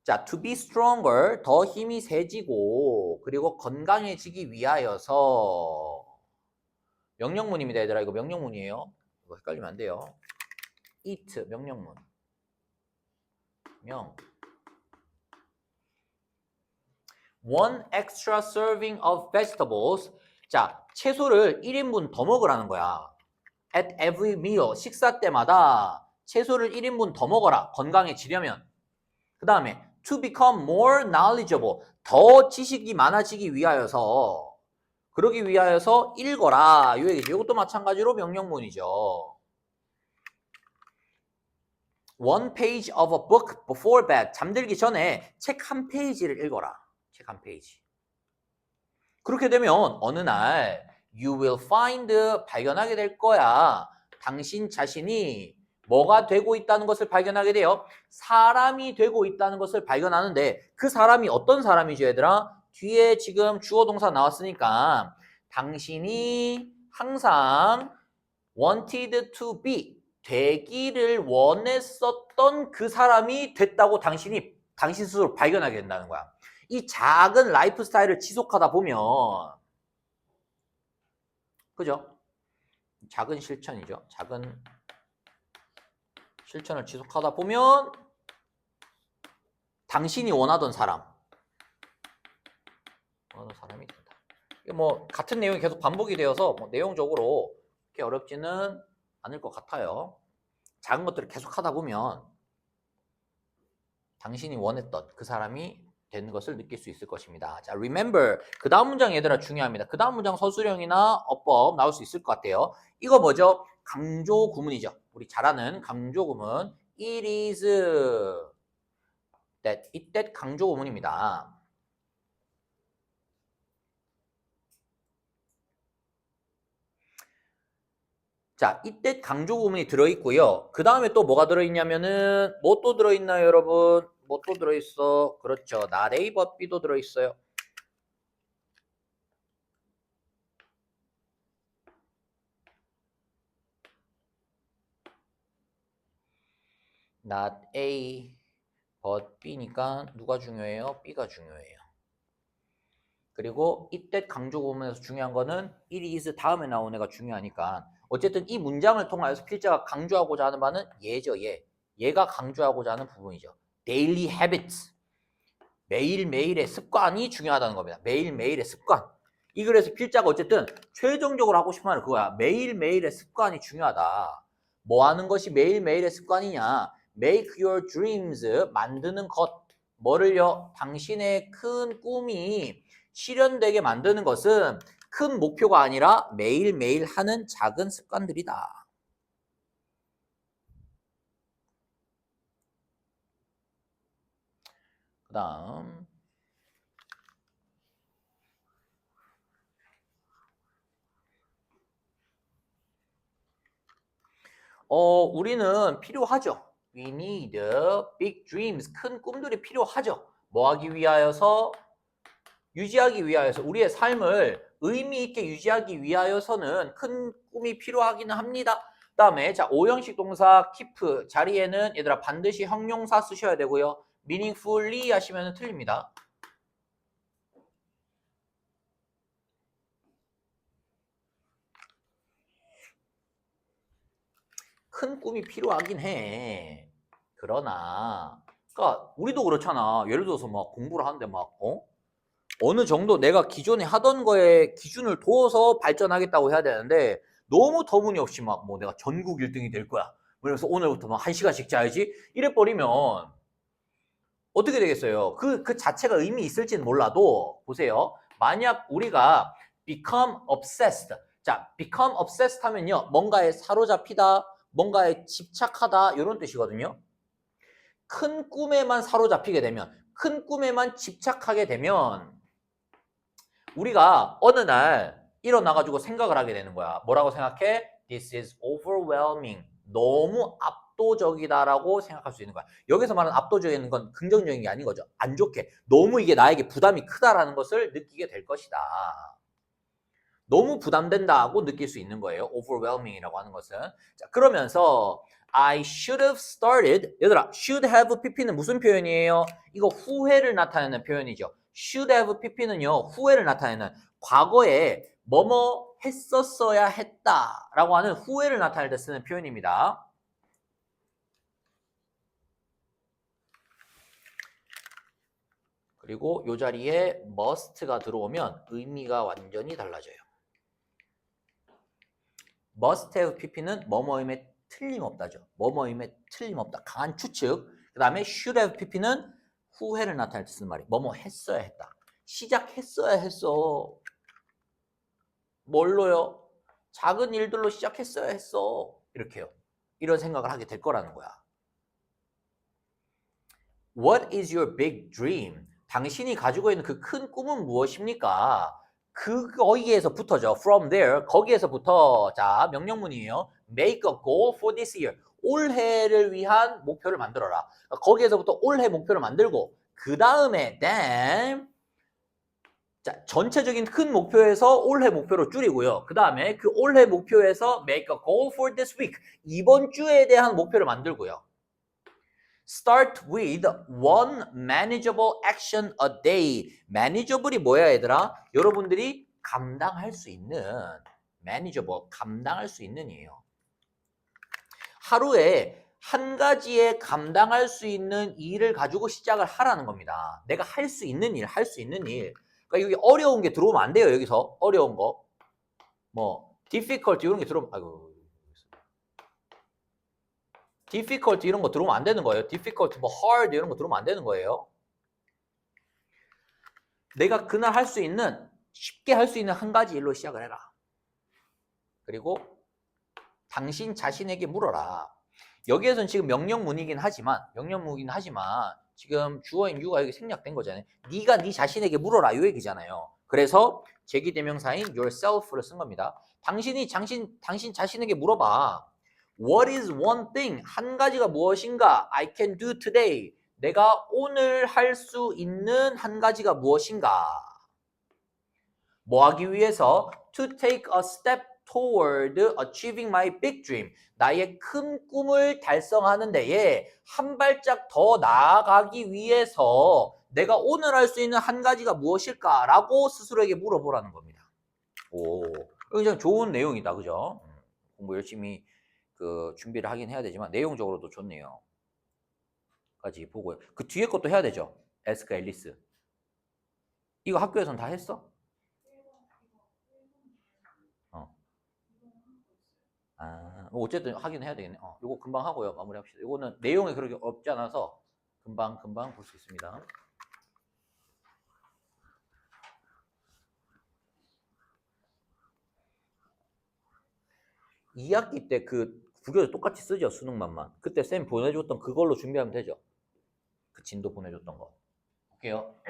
자, to be stronger, 더 힘이 세지고 그리고 건강해지기 위하여서 명령문입니다, 얘들아. 이거 명령문이에요. 이거 헷갈리면 안 돼요. eat, 명령문. One extra serving of vegetables. 자, 채소를 1인분 더 먹으라는 거야. At every meal, 식사 때마다 채소를 1인분 더 먹어라. 건강해지려면. 그 다음에 to become more knowledgeable, 더 지식이 많아지기 위하여서, 그러기 위하여서 읽어라. 이 얘기죠. 이것도 마찬가지로 명령문이죠. One page of a book before bed. 잠들기 전에 책 한 페이지를 읽어라. 책 한 페이지. 그렇게 되면 어느 날 you will find, 발견하게 될 거야. 당신 자신이 뭐가 되고 있다는 것을 발견하게 돼요. 사람이 되고 있다는 것을 발견하는데 그 사람이 어떤 사람이죠, 얘들아? 뒤에 지금 주어 동사 나왔으니까 당신이 항상 wanted to be, 되기를 원했었던 그 사람이 됐다고 당신 스스로 발견하게 된다는 거야. 이 작은 라이프 스타일을 지속하다 보면, 그죠? 작은 실천이죠. 작은 실천을 지속하다 보면 당신이 원하던 사람이 된다. 이게 뭐 같은 내용이 계속 반복이 되어서 뭐 내용적으로 그렇게 어렵지는 않을 것 같아요. 작은 것들을 계속 하다 보면 당신이 원했던 그 사람이 되는 것을 느낄 수 있을 것입니다. 자, remember. 그 다음 문장 얘들아 중요합니다. 그 다음 문장 서술형이나 어법 나올 수 있을 것 같아요. 이거 뭐죠? 강조 구문이죠. 우리 잘 아는 강조 구문. It is that, it that 강조 구문입니다. 자, 이때 강조 구문이 들어있고요. 그 다음에 또 뭐가 들어있냐면은 뭐 또 들어있나요, 여러분? 뭐 또 들어있어? 그렇죠. not A but B도 들어있어요. not A but B니까 누가 중요해요? B가 중요해요. 그리고 이때 강조 구문에서 중요한 거는 it is 다음에 나온 애가 중요하니까 어쨌든 이 문장을 통하여서 필자가 강조하고자 하는 바는 얘죠, 얘. 얘가 강조하고자 하는 부분이죠. daily habits. 매일매일의 습관이 중요하다는 겁니다. 매일매일의 습관. 이 글에서 필자가 어쨌든 최종적으로 하고 싶은 말은 그거야. 매일매일의 습관이 중요하다. 뭐 하는 것이 매일매일의 습관이냐? Make your dreams, 만드는 것. 뭐를요? 당신의 큰 꿈이 실현되게 만드는 것은 큰 목표가 아니라 매일매일 하는 작은 습관들이다. 그 다음 우리는 필요하죠. We need big dreams. 큰 꿈들이 필요하죠. 뭐 하기 위하여서? 유지하기 위하여서 우리의 삶을 의미 있게 유지하기 위하여서는 큰 꿈이 필요하기는 합니다. 그다음에 자, 5형식 동사 keep 자리에는 얘들아 반드시 형용사 쓰셔야 되고요. meaningfully 하시면 틀립니다. 큰 꿈이 필요하긴 해. 그러나 그러니까 우리도 그렇잖아. 예를 들어서 막 공부를 하는데 막 어느 정도 내가 기존에 하던 거에 기준을 둬서 발전하겠다고 해야 되는데 너무 터무니없이 막 뭐 내가 전국 1등이 될 거야. 그래서 오늘부터 막 1시간씩 자야지. 이래 버리면 어떻게 되겠어요? 그 자체가 의미 있을지는 몰라도 보세요. 만약 우리가 become obsessed. 자, become obsessed 하면요. 뭔가에 사로잡히다, 뭔가에 집착하다 이런 뜻이거든요. 큰 꿈에만 사로잡히게 되면, 큰 꿈에만 집착하게 되면 우리가 어느 날 일어나가지고 생각을 하게 되는 거야. 뭐라고 생각해? This is overwhelming. 너무 압도적이다라고 생각할 수 있는 거야. 여기서 말하는 압도적인 건 긍정적인 게 아닌 거죠. 안 좋게. 너무 이게 나에게 부담이 크다라는 것을 느끼게 될 것이다. 너무 부담된다고 느낄 수 있는 거예요. overwhelming이라고 하는 것은. 자, 그러면서 I should have started. 얘들아, should have pp는 무슨 표현이에요? 이거 후회를 나타내는 표현이죠. should have pp는요, 후회를 나타내는 과거에 뭐뭐 했었어야 했다라고 하는 후회를 나타낼 때 쓰는 표현입니다. 그리고 이 자리에 must가 들어오면 의미가 완전히 달라져요. must have pp는 뭐뭐임에 틀림없다죠. 뭐뭐임에 틀림없다. 강한 추측. 그 다음에 should have pp는 후회를 나타낼 때 쓰는 말이 뭐뭐 했어야 했다. 시작했어야 했어. 뭘로요? 작은 일들로 시작했어야 했어. 이렇게요. 이런 생각을 하게 될 거라는 거야. What is your big dream? 당신이 가지고 있는 그 큰 꿈은 무엇입니까? 거기에서부터죠. From there, 거기에서부터 자 명령문이에요. Make a goal for this year. 올해를 위한 목표를 만들어라. 거기에서부터 올해 목표를 만들고 그 다음에 then 자 전체적인 큰 목표에서 올해 목표로 줄이고요. 그 다음에 그 올해 목표에서 make a goal for this week. 이번 주에 대한 목표를 만들고요. Start with one manageable action a day. manageable이 뭐야 얘들아? 여러분들이 감당할 수 있는 manageable, 감당할 수 있는 이에요. 하루에 한 가지에 감당할 수 있는 일을 가지고 시작을 하라는 겁니다. 내가 할 수 있는 일, 할 수 있는 일. 그러니까 여기 어려운 게 들어오면 안 돼요. 여기서 어려운 거. 뭐 difficult 이런 게 들어오면 아이고. difficult 이런 거 들어오면 안 되는 거예요. difficult, 뭐 hard 이런 거 들어오면 안 되는 거예요. 내가 그날 할 수 있는 쉽게 할 수 있는 한 가지 일로 시작을 해라. 그리고 당신 자신에게 물어라. 여기에서는 지금 명령문이긴 하지만 지금 주어인 you가 여기 생략된 거잖아요. 네가 네 자신에게 물어라 이 얘기잖아요. 그래서 제기대명사인 yourself를 쓴 겁니다. 당신 자신에게 물어봐. What is one thing? 한 가지가 무엇인가? I can do today. 내가 오늘 할 수 있는 한 가지가 무엇인가? 뭐 하기 위해서? To take a step toward achieving my big dream. 나의 큰 꿈을 달성하는 데에 한 발짝 더 나아가기 위해서 내가 오늘 할 수 있는 한 가지가 무엇일까라고 스스로에게 물어보라는 겁니다. 오, 굉장히 좋은 내용이다, 그죠? 공부 열심히 준비를 하긴 해야 되지만 내용적으로도 좋네요. 까지 보고요. 그 뒤에 것도 해야 되죠. 에스크 앨리스. 이거 학교에서는 다 했어? 어쨌든 하긴 해야 되겠네. 이거 금방 하고요. 마무리합시다. 이거는 내용이 그렇게 없지 않아서 금방 볼 수 있습니다. 이 학기 때 그 국어도 똑같이 쓰죠. 수능만만. 그때 쌤 보내줬던 그걸로 준비하면 되죠. 그 진도 보내줬던 거. 볼게요.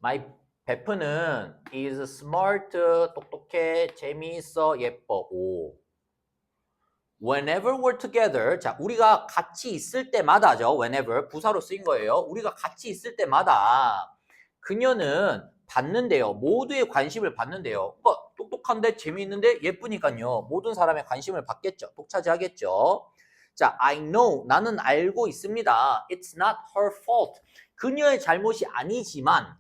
My 베프는 is smart, 똑똑해, 재미있어, 예뻐. 오. Whenever we're together, 자, 우리가 같이 있을 때마다죠. Whenever, 부사로 쓰인 거예요. 우리가 같이 있을 때마다 그녀는 받는데요. 모두의 관심을 받는데요. 그러니까 똑똑한데 재미있는데 예쁘니까요. 모든 사람의 관심을 받겠죠. 독차지하겠죠. 자, I know, 나는 알고 있습니다. It's not her fault. 그녀의 잘못이 아니지만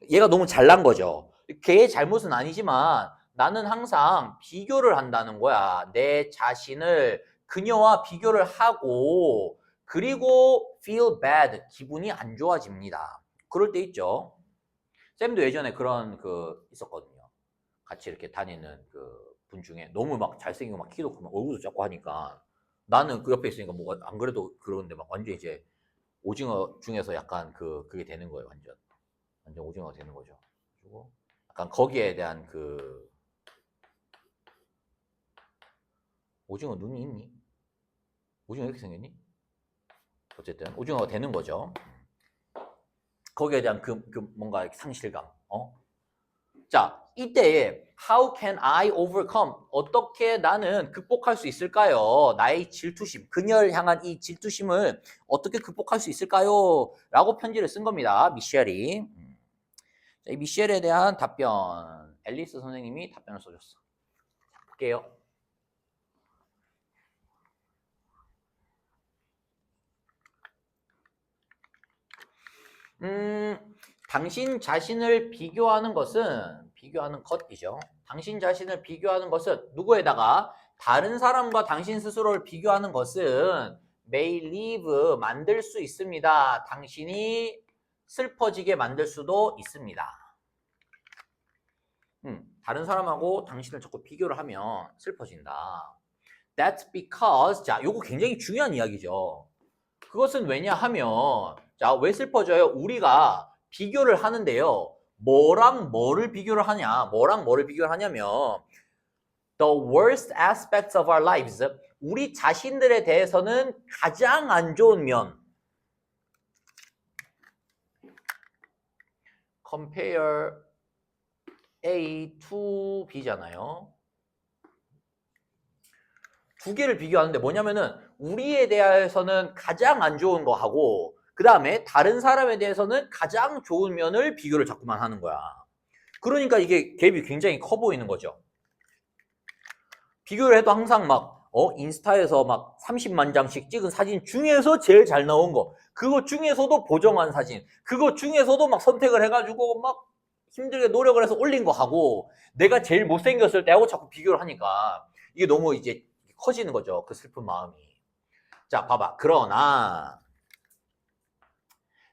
얘가 너무 잘난 거죠. 걔의 잘못은 아니지만 나는 항상 비교를 한다는 거야. 내 자신을 그녀와 비교를 하고 그리고 feel bad, 기분이 안 좋아집니다. 그럴 때 있죠. 쌤도 예전에 그런 있었거든요. 같이 이렇게 다니는 분 중에 너무 막 잘생기고 막 키도 크고 얼굴도 작고 하니까 나는 그 옆에 있으니까 뭐 안 그래도 그러는데 막 완전 이제 오징어 중에서 약간 그게 되는 거예요. 완전 오징어가 되는 거죠. 그리고 약간 거기에 대한 오징어 눈이 있니? 오징어 이렇게 생겼니? 어쨌든 오징어가 되는 거죠. 거기에 대한 뭔가 상실감. 자, 이때에 how can I overcome? 어떻게 나는 극복할 수 있을까요? 나의 질투심, 그녀를 향한 이 질투심을 어떻게 극복할 수 있을까요? 라고 편지를 쓴 겁니다. 미셸이. 자, 이 미셸에 대한 답변. 앨리스 선생님이 답변을 써줬어. 자, 볼게요. 당신 자신을 비교하는 것이죠. 당신 자신을 비교하는 것은 누구에다가 다른 사람과 당신 스스로를 비교하는 것은 may leave 만들 수 있습니다. 당신이 슬퍼지게 만들 수도 있습니다. 다른 사람하고 당신을 자꾸 비교를 하면 슬퍼진다. That's because 자, 요거 굉장히 중요한 이야기죠. 그것은 왜냐하면 자, 왜 슬퍼져요? 우리가 비교를 하는데요. 뭐랑 뭐를 비교를 하냐면 the worst aspects of our lives 우리 자신들에 대해서는 가장 안 좋은 면 compare A to B잖아요. 두 개를 비교하는데 뭐냐면은 우리에 대해서는 가장 안 좋은 거 하고 그 다음에 다른 사람에 대해서는 가장 좋은 면을 비교를 자꾸만 하는 거야. 그러니까 이게 갭이 굉장히 커 보이는 거죠. 비교를 해도 항상 막 인스타에서 막 30만 장씩 찍은 사진 중에서 제일 잘 나온 거, 그거 중에서도 보정한 사진, 그거 중에서도 막 선택을 해가지고 막 힘들게 노력을 해서 올린 거 하고 내가 제일 못생겼을 때 하고 자꾸 비교를 하니까 이게 너무 이제 커지는 거죠. 그 슬픈 마음이. 자, 봐봐. 그러나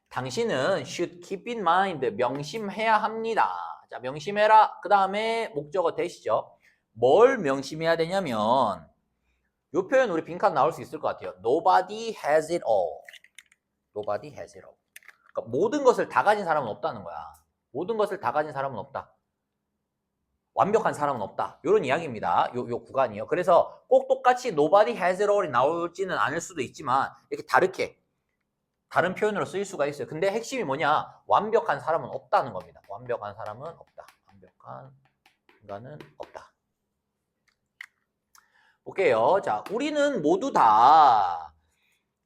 당신은 should keep in mind, 명심해야 합니다. 자, 명심해라. 그 다음에 목적어 대시죠. 뭘 명심해야 되냐면 이 표현 우리 빈칸 나올 수 있을 것 같아요. Nobody has it all. Nobody has it all. 그러니까 모든 것을 다 가진 사람은 없다는 거야. 모든 것을 다 가진 사람은 없다. 완벽한 사람은 없다. 이런 이야기입니다. 요 구간이요. 그래서 꼭 똑같이 nobody has it all이 나올지는 않을 수도 있지만 이렇게 다르게 다른 표현으로 쓰일 수가 있어요. 근데 핵심이 뭐냐? 완벽한 사람은 없다는 겁니다. 완벽한 사람은 없다. 완벽한 인간은 없다. 볼게요. 자, 우리는 모두 다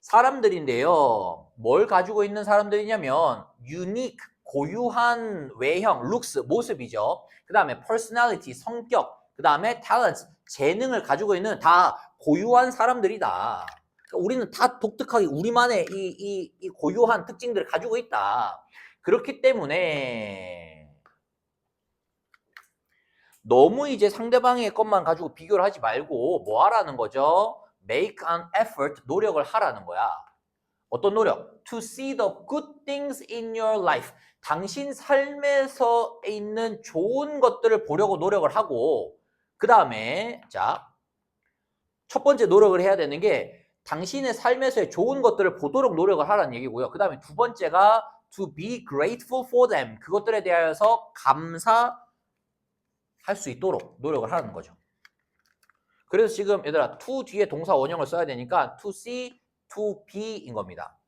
사람들인데요. 뭘 가지고 있는 사람들이냐면 unique, 고유한 외형, looks, 모습이죠. 그 다음에 personality, 성격, 그 다음에 talents, 재능을 가지고 있는 다 고유한 사람들이다. 그러니까 우리는 다 독특하게 우리만의 이 고유한 특징들을 가지고 있다. 그렇기 때문에 너무 이제 상대방의 것만 가지고 비교를 하지 말고 뭐 하라는 거죠? Make an effort, 노력을 하라는 거야. 어떤 노력? To see the good things in your life. 당신 삶에서 있는 좋은 것들을 보려고 노력을 하고 그 다음에 자, 첫 번째 노력을 해야 되는 게 당신의 삶에서의 좋은 것들을 보도록 노력을 하라는 얘기고요. 그 다음에 두 번째가 to be grateful for them. 그것들에 대해서 감사할 수 있도록 노력을 하는 거죠. 그래서 지금 얘들아 to 뒤에 동사 원형을 써야 되니까 to see, to be인 겁니다.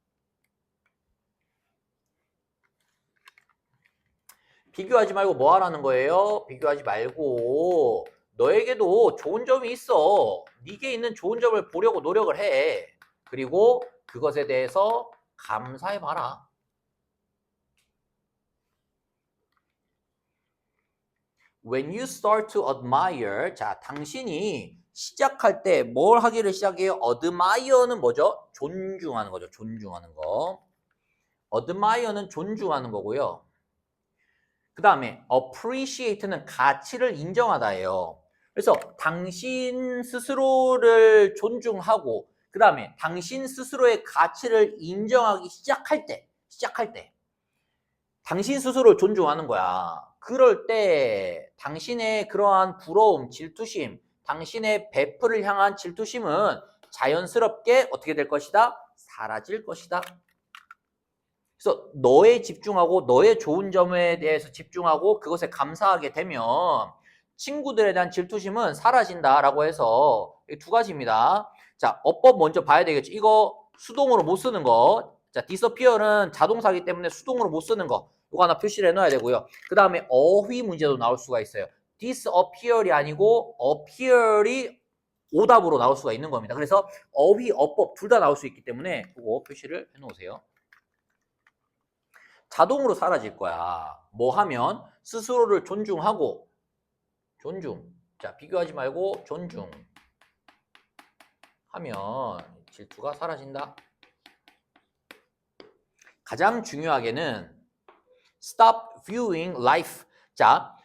비교하지 말고 뭐 하라는 거예요? 비교하지 말고 너에게도 좋은 점이 있어. 네게 있는 좋은 점을 보려고 노력을 해. 그리고 그것에 대해서 감사해봐라. When you start to admire, 자, 당신이 시작할 때 뭘 하기를 시작해요? admire는 뭐죠? 존중하는 거죠. 존중하는 거. admire는 존중하는 거고요. 그 다음에 appreciate는 가치를 인정하다예요. 그래서 당신 스스로를 존중하고 그 다음에 당신 스스로의 가치를 인정하기 시작할 때 당신 스스로를 존중하는 거야. 그럴 때 당신의 그러한 부러움, 질투심, 당신의 베프를 향한 질투심은 자연스럽게 어떻게 될 것이다? 사라질 것이다. 그래서 너에 집중하고 너의 좋은 점에 대해서 집중하고 그것에 감사하게 되면 친구들에 대한 질투심은 사라진다라고 해서 두 가지입니다. 자, 어법 먼저 봐야 되겠죠. 이거 수동으로 못 쓰는 거. 자, disappear는 자동사기 때문에 수동으로 못 쓰는 거. 이거 하나 표시를 해놔야 되고요. 그 다음에 어휘 문제도 나올 수가 있어요. disappear이 아니고 appear이 오답으로 나올 수가 있는 겁니다. 그래서 어휘, 어법 둘 다 나올 수 있기 때문에 그거 표시를 해놓으세요. 자동으로 사라질 거야. 뭐 하면 스스로를 존중하고 존중. 자, 비교하지 말고 존중. 하면 질투가 사라진다. 가장 중요하게는 stop viewing life. 자,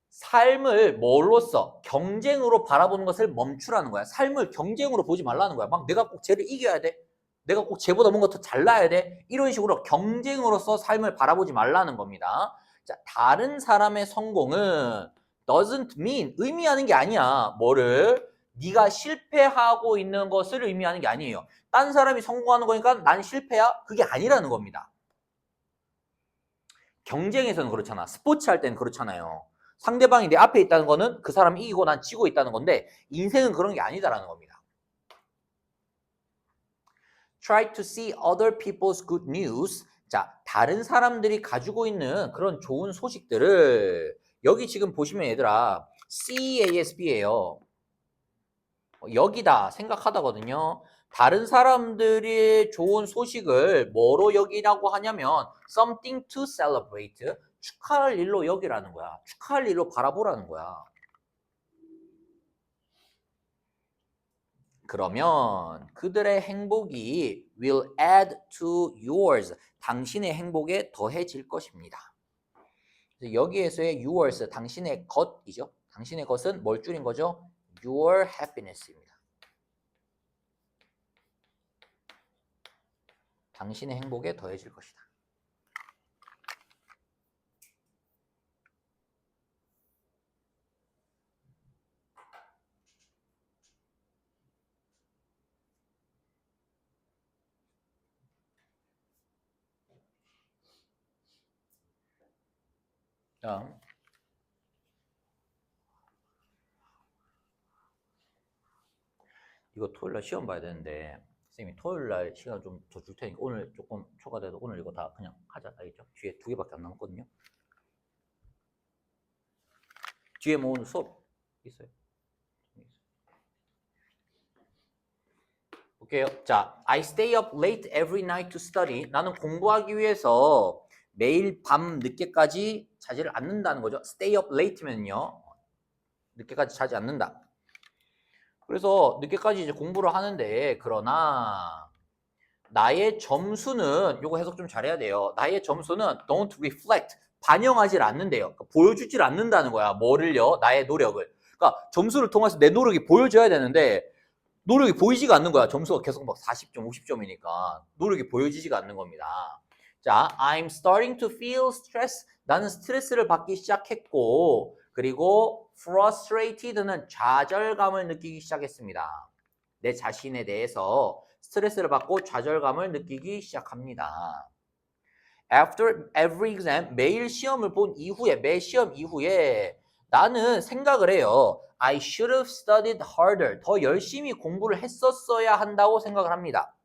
삶을 뭘로써 경쟁으로 바라보는 것을 멈추라는 거야. 삶을 경쟁으로 보지 말라는 거야. 막 내가 꼭 쟤를 이겨야 돼. 내가 꼭 쟤보다 뭔가 더 잘나야 돼. 이런 식으로 경쟁으로서 삶을 바라보지 말라는 겁니다. 자, 다른 사람의 성공은 doesn't mean 의미하는 게 아니야. 뭐를? 네가 실패하고 있는 것을 의미하는 게 아니에요. 딴 사람이 성공하는 거니까 난 실패야? 그게 아니라는 겁니다. 경쟁에서는 그렇잖아. 스포츠 할 때는 그렇잖아요. 상대방이 내 앞에 있다는 거는 그 사람이 이기고 난 지고 있다는 건데 인생은 그런 게 아니다라는 겁니다. Try to see other people's good news. 자, 다른 사람들이 가지고 있는 그런 좋은 소식들을 여기 지금 보시면 얘들아 CASB예요. 여기다 생각하다거든요. 다른 사람들이 좋은 소식을 뭐로 여기라고 하냐면 something to celebrate. 축하할 일로 여기라는 거야. 축하할 일로 바라보라는 거야. 그러면 그들의 행복이 will add to yours. 당신의 행복에 더해질 것입니다. 여기에서의 yours, 당신의 것이죠. 당신의 것은 뭘 줄인 거죠? your happiness입니다. 당신의 행복에 더해질 것이다. 다음. 이거 토요일 날 시험 봐야 되는데 선생님이 토요일 날 시간 좀 더 줄 테니까 오늘 조금 초과돼도 오늘 이거 다 그냥 하자. 알겠죠? 뒤에 2개밖에 안 남았거든요. 뒤에 뭐 오늘 수업 있어요? 볼게요. 자, I stay up late every night to study. 나는 공부하기 위해서 매일 밤 늦게까지 자지를 않는다는 거죠. stay up late면요. 늦게까지 자지 않는다. 그래서 늦게까지 이제 공부를 하는데 그러나 나의 점수는 요거 해석 좀 잘해야 돼요. 나의 점수는 don't reflect 반영하지 않는데요. 그러니까 보여주질 않는다는 거야. 뭐를요? 나의 노력을. 그러니까 점수를 통해서 내 노력이 보여져야 되는데 노력이 보이지가 않는 거야. 점수가 계속 막 40점, 50점이니까 노력이 보여지지가 않는 겁니다. 자, I'm starting to feel stress. 나는 스트레스를 받기 시작했고 그리고 frustrated는 좌절감을 느끼기 시작했습니다. 내 자신에 대해서 스트레스를 받고 좌절감을 느끼기 시작합니다. After every exam, 매일 시험을 본 이후에, 매 시험 이후에 나는 생각을 해요. I should have studied harder. 더 열심히 공부를 했었어야 한다고 생각을 합니다.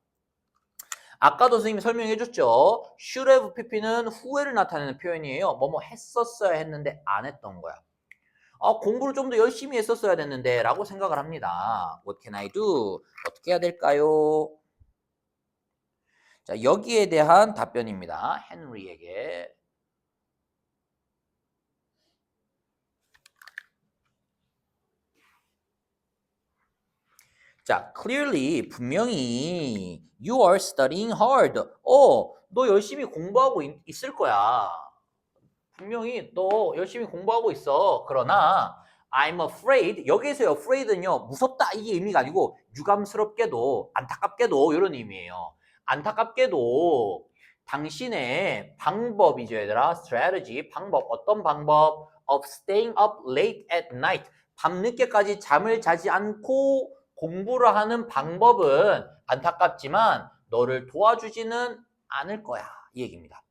아까도 선생님이 설명해 줬죠. should have pp는 후회를 나타내는 표현이에요. 뭐뭐 했었어야 했는데 안 했던 거야. 공부를 좀 더 열심히 했었어야 됐는데 라고 생각을 합니다. What can I do? 어떻게 해야 될까요? 자, 여기에 대한 답변입니다. 헨리에게. 자, clearly, 분명히 you are studying hard. 너 열심히 공부하고 있을 거야. 분명히 너 열심히 공부하고 있어. 그러나 I'm afraid, 여기에서의 afraid는요, 무섭다 이게 의미가 아니고 유감스럽게도, 안타깝게도 이런 의미예요. 안타깝게도 당신의 방법이죠, 얘들아. strategy, 방법, 어떤 방법? of staying up late at night, 밤늦게까지 잠을 자지 않고 공부를 하는 방법은 안타깝지만 너를 도와주지는 않을 거야. 이 얘기입니다.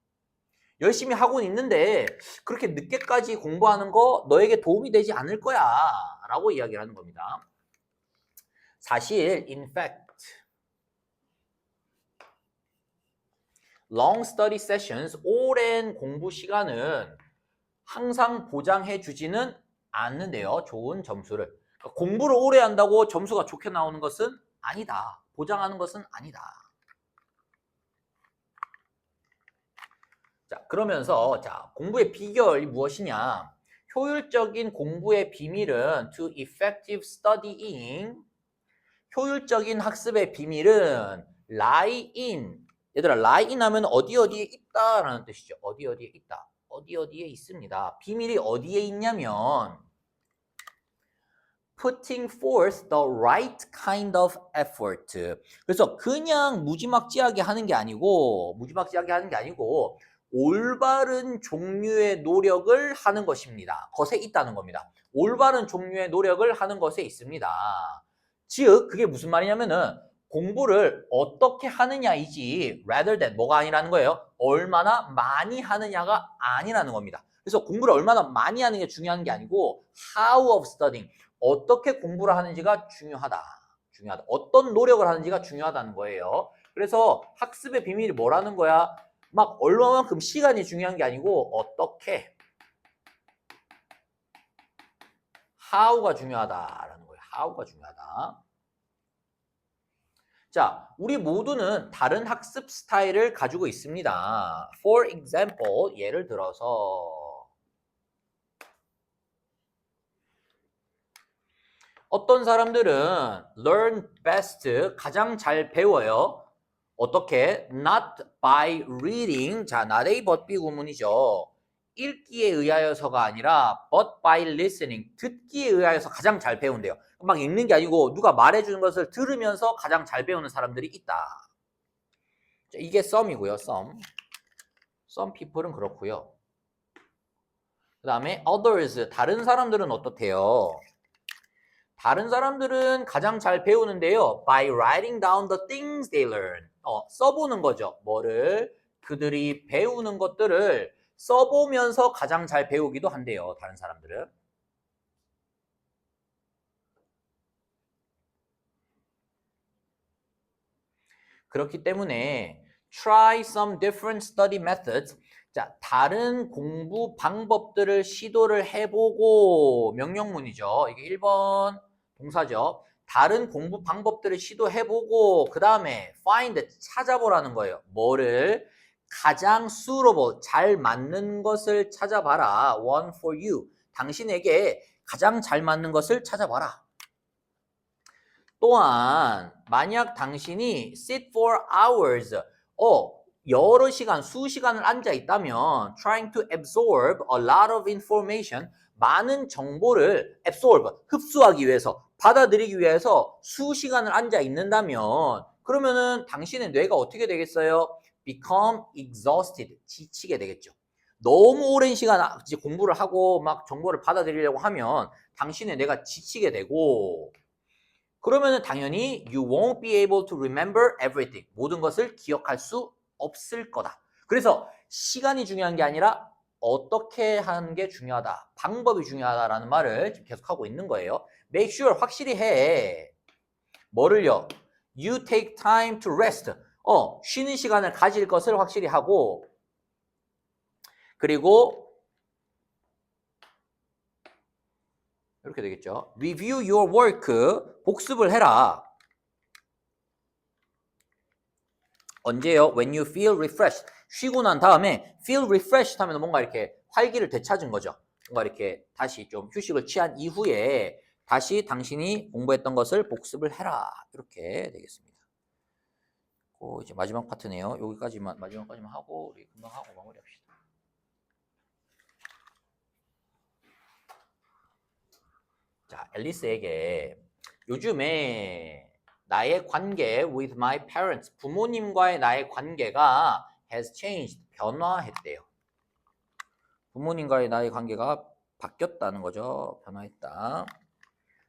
열심히 하고 있는데 그렇게 늦게까지 공부하는 거 너에게 도움이 되지 않을 거야 라고 이야기를 하는 겁니다. 사실 in fact long study sessions, 오랜 공부 시간은 항상 보장해 주지는 않는데요. 좋은 점수를. 그러니까 공부를 오래 한다고 점수가 좋게 나오는 것은 아니다. 보장하는 것은 아니다. 자, 그러면서 자, 공부의 비결이 무엇이냐? 효율적인 공부의 비밀은 to effective studying. 효율적인 학습의 비밀은 lie in. 얘들아, lie in 하면 어디 어디에 있다라는 뜻이죠. 어디 어디에 있다. 어디 어디에 있습니다. 비밀이 어디에 있냐면 putting forth the right kind of effort. 그래서 그냥 무지막지하게 하는 게 아니고 올바른 종류의 노력을 하는 것입니다. 것에 있다는 겁니다. 올바른 종류의 노력을 하는 것에 있습니다. 즉 그게 무슨 말이냐면은 공부를 어떻게 하느냐이지 rather than 뭐가 아니라는 거예요. 얼마나 많이 하느냐가 아니라는 겁니다. 그래서 공부를 얼마나 많이 하는 게 중요한 게 아니고 how of studying, 어떻게 공부를 하는지가 중요하다. 어떤 노력을 하는지가 중요하다는 거예요. 그래서 학습의 비밀이 뭐라는 거야? 막 얼마만큼 시간이 중요한 게 아니고 어떻게 how가 중요하다라는 거예요. how가 중요하다. 자, 우리 모두는 다른 학습 스타일을 가지고 있습니다. For example, 예를 들어서 어떤 사람들은 learn best, 가장 잘 배워요. 어떻게? Not by reading. 자, not A but B 구문이죠. 읽기에 의하여서가 아니라 but by listening. 듣기에 의하여서 가장 잘 배운대요. 막 읽는 게 아니고 누가 말해주는 것을 들으면서 가장 잘 배우는 사람들이 있다. 자, 이게 some이고요. some people은 그렇고요. 그 다음에 others, 다른 사람들은 어떻대요? 다른 사람들은 가장 잘 배우는데요. By writing down the things they learn. 써보는 거죠. 뭐를? 그들이 배우는 것들을 써보면서 가장 잘 배우기도 한대요. 다른 사람들은. 그렇기 때문에 try some different study methods. 자, 다른 공부 방법들을 시도를 해보고 명령문이죠. 이게 1번 동사죠. 다른 공부 방법들을 시도해보고 그 다음에 find, 찾아보라는 거예요. 뭐를? 가장 suitable, 잘 맞는 것을 찾아봐라. One for you. 당신에게 가장 잘 맞는 것을 찾아봐라. 또한 만약 당신이 sit for hours, 여러 시간, 수시간을 앉아 있다면 trying to absorb a lot of information, 많은 정보를 absorb, 흡수하기 위해서, 받아들이기 위해서 수시간을 앉아 있는다면 그러면은 당신의 뇌가 어떻게 되겠어요? become exhausted, 지치게 되겠죠. 너무 오랜 시간 공부를 하고 막 정보를 받아들이려고 하면 당신의 뇌가 지치게 되고 그러면은 당연히 you won't be able to remember everything. 모든 것을 기억할 수 없을 거다. 그래서 시간이 중요한 게 아니라 어떻게 하는 게 중요하다. 방법이 중요하다라는 말을 지금 계속하고 있는 거예요. Make sure, 확실히 해. 뭐를요? You take time to rest. 쉬는 시간을 가질 것을 확실히 하고 그리고 이렇게 되겠죠. Review your work. 복습을 해라. 언제요? When you feel refreshed. 쉬고 난 다음에 feel refreshed 하면 뭔가 이렇게 활기를 되찾은 거죠. 뭔가 이렇게 다시 좀 휴식을 취한 이후에 다시 당신이 공부했던 것을 복습을 해라. 이렇게 되겠습니다. 이제 마지막 파트네요. 여기까지만, 마지막까지만 하고 우리 금방 하고 마무리합시다. 자, 앨리스에게 요즘에 나의 관계 with my parents, 부모님과의 나의 관계가 has changed, 변화했대요. 부모님과의 나의 관계가 바뀌었다는 거죠. 변화했다.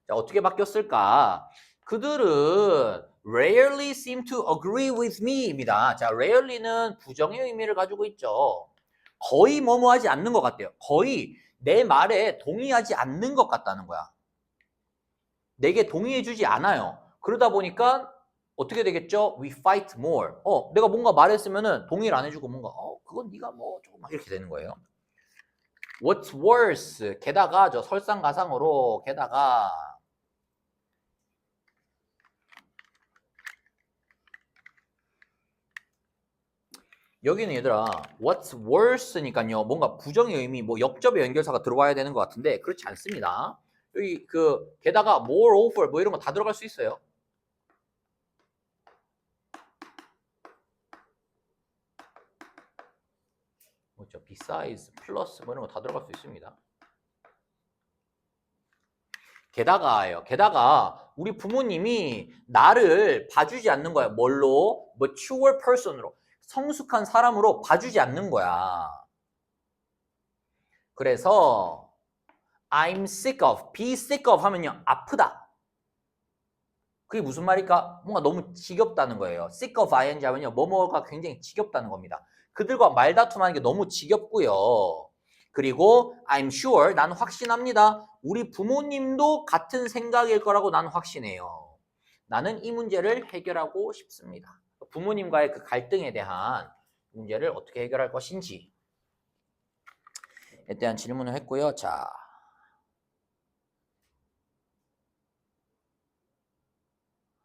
자, 어떻게 바뀌었을까? 그들은 rarely seem to agree with me입니다. 자, rarely는 부정의 의미를 가지고 있죠. 거의 뭐뭐하지 않는 것 같대요. 거의 내 말에 동의하지 않는 것 같다는 거야. 내게 동의해주지 않아요. 그러다 보니까 어떻게 되겠죠? We fight more. 내가 뭔가 말했으면은 동의를 안 해주고 뭔가 그건 네가 뭐 조금 막 이렇게 되는 거예요. What's worse? 게다가 저 설상가상으로 게다가 여기는 얘들아 what's worse니까요. 뭔가 부정의 의미, 뭐 역접의 연결사가 들어와야 되는 것 같은데 그렇지 않습니다. 여기 게다가 moreover 뭐 이런 거 다 들어갈 수 있어요. 뭐죠? besides, plus 뭐 이런 거 다 들어갈 수 있습니다. 게다가예요. 게다가 우리 부모님이 나를 봐주지 않는 거야. 뭘로? mature person으로. 성숙한 사람으로 봐주지 않는 거야. 그래서 I'm sick of, be sick of 하면요. 아프다. 그게 무슨 말일까? 뭔가 너무 지겹다는 거예요. sick of ing 하면요. 뭐뭐가 굉장히 지겹다는 겁니다. 그들과 말다툼하는 게 너무 지겹고요. 그리고 I'm sure, 나는 확신합니다. 우리 부모님도 같은 생각일 거라고 나는 확신해요. 나는 이 문제를 해결하고 싶습니다. 부모님과의 그 갈등에 대한 문제를 어떻게 해결할 것인지에 대한 질문을 했고요. 자,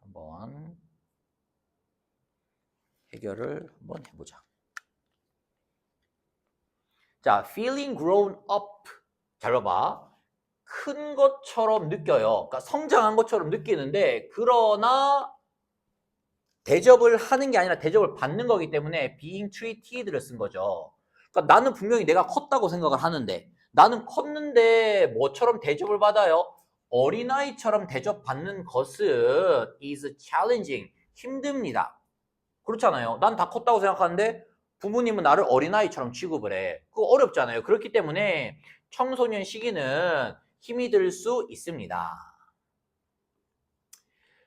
한번 해결을 한번 해보자. 자, feeling grown up. 잘 봐봐. 큰 것처럼 느껴요. 그러니까 성장한 것처럼 느끼는데 그러나 대접을 하는 게 아니라 대접을 받는 거기 때문에 being treated를 쓴 거죠. 그러니까 나는 분명히 내가 컸다고 생각을 하는데 나는 컸는데 뭐처럼 대접을 받아요? 어린아이처럼 대접받는 것은 is challenging, 힘듭니다. 그렇잖아요. 난 다 컸다고 생각하는데 부모님은 나를 어린아이처럼 취급을 해. 그거 어렵잖아요. 그렇기 때문에 청소년 시기는 힘이 들 수 있습니다.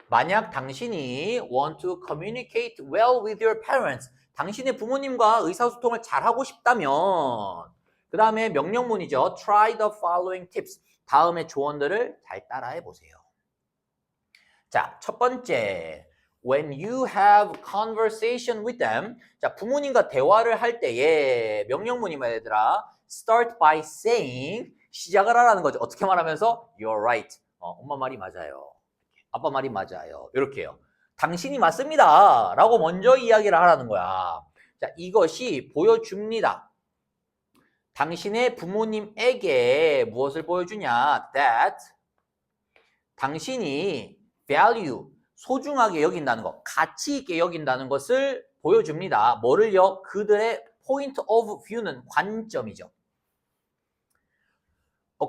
만약 당신이 want to communicate well with your parents, 당신의 부모님과 의사소통을 잘하고 싶다면 그 다음에 명령문이죠. Try the following tips. 다음의 조언들을 잘 따라해 보세요. 자, 첫 번째. When you have conversation with them. 자, 부모님과 대화를 할 때에 명령문이 뭐야 얘들아? Start by saying. 시작을 하라는 거죠. 어떻게 말하면서? You're right. 엄마 말이 맞아요. 아빠 말이 맞아요. 이렇게요. 당신이 맞습니다. 라고 먼저 이야기를 하라는 거야. 자, 이것이 보여줍니다. 당신의 부모님에게 무엇을 보여주냐? That 당신이 value, 소중하게 여긴다는 것, 가치 있게 여긴다는 것을 보여줍니다. 뭐를요? 그들의 point of view는 관점이죠.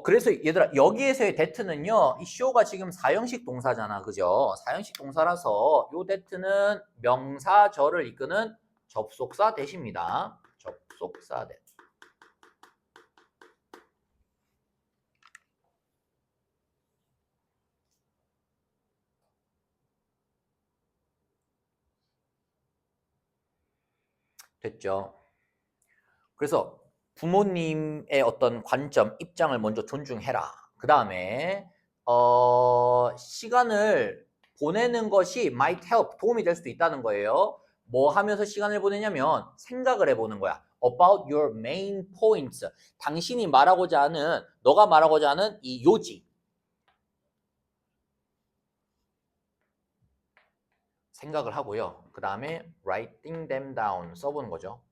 그래서 얘들아 여기에서의 that는요, 이 show가 지금 사형식 동사잖아, 그죠? 사형식 동사라서 요 that는 명사절을 이끄는 접속사 that입니다. 접속사 that. 됐죠? 그래서 부모님의 어떤 관점, 입장을 먼저 존중해라. 그 다음에 시간을 보내는 것이 might help, 도움이 될 수도 있다는 거예요. 뭐 하면서 시간을 보내냐면 생각을 해보는 거야. About your main points. 당신이 말하고자 하는, 너가 말하고자 하는 이 요지. 생각을 하고요. 그 다음에 writing them down, 써보는 거죠.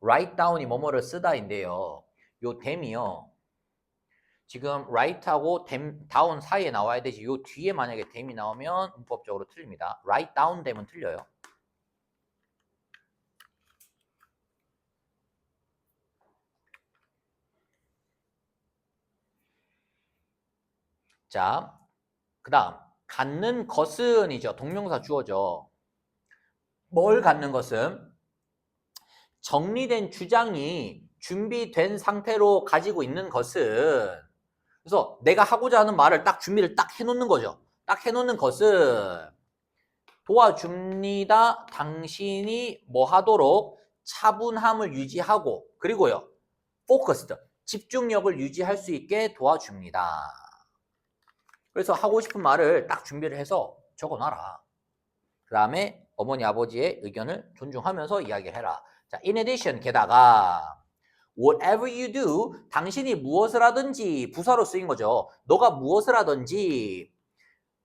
write down이 뭐뭐를 쓰다인데요. 요 them이요. 지금 write하고 down 사이에 나와야 되지. 요 뒤에 만약에 them이 나오면 문법적으로 틀립니다. write down them은 틀려요. 자, 그 다음 갖는 것은이죠. 동명사 주어죠. 뭘 갖는 것은? 정리된 주장이 준비된 상태로 가지고 있는 것은, 그래서 내가 하고자 하는 말을 딱 준비를 딱 해놓는 거죠. 딱 해놓는 것은 도와줍니다. 당신이 뭐 하도록 차분함을 유지하고, 그리고요 focused, 집중력을 유지할 수 있게 도와줍니다. 그래서 하고 싶은 말을 딱 준비를 해서 적어놔라. 그 다음에 어머니 아버지의 의견을 존중하면서 이야기해라. 자, in addition, 게다가 whatever you do, 당신이 무엇을 하든지, 부사로 쓰인 거죠. 너가 무엇을 하든지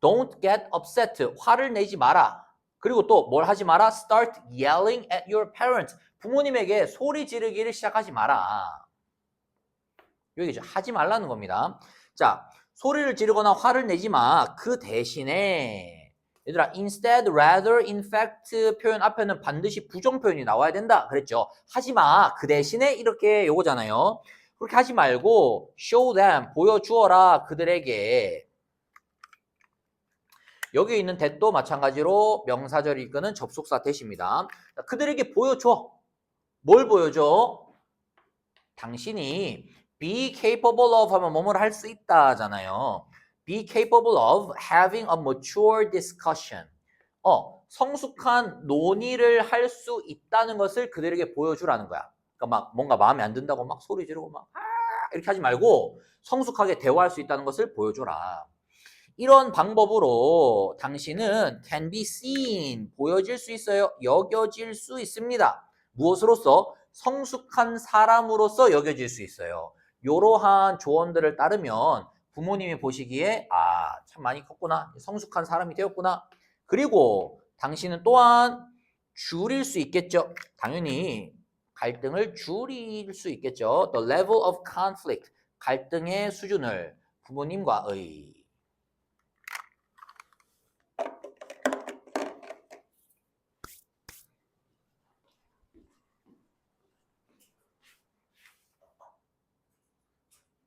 don't get upset, 화를 내지 마라. 그리고 또 뭘 하지 마라? start yelling at your parents, 부모님에게 소리 지르기를 시작하지 마라. 여기죠. 하지 말라는 겁니다. 자, 소리를 지르거나 화를 내지 마. 그 대신에 얘들아 instead, rather, in fact 표현 앞에는 반드시 부정 표현이 나와야 된다 그랬죠. 하지 마. 그 대신에 이렇게 요거잖아요. 그렇게 하지 말고 show them, 보여주어라 그들에게. 여기 있는 that도 마찬가지로 명사절을 이끄는 접속사 that입니다. 그들에게 보여줘. 뭘 보여줘? 당신이 be capable of 하면 뭐뭐를 할 수 있다잖아요. be capable of having a mature discussion. 성숙한 논의를 할 수 있다는 것을 그들에게 보여주라는 거야. 그러니까 막 뭔가 마음에 안 든다고 막 소리 지르고 막 이렇게 하지 말고 성숙하게 대화할 수 있다는 것을 보여줘라. 이런 방법으로 당신은 can be seen, 보여질 수 있어요. 여겨질 수 있습니다. 무엇으로서? 성숙한 사람으로서 여겨질 수 있어요. 이러한 조언들을 따르면 부모님이 보시기에 참 많이 컸구나. 성숙한 사람이 되었구나. 그리고 당신은 또한 줄일 수 있겠죠. 당연히 갈등을 줄일 수 있겠죠. The level of conflict, 갈등의 수준을 부모님과의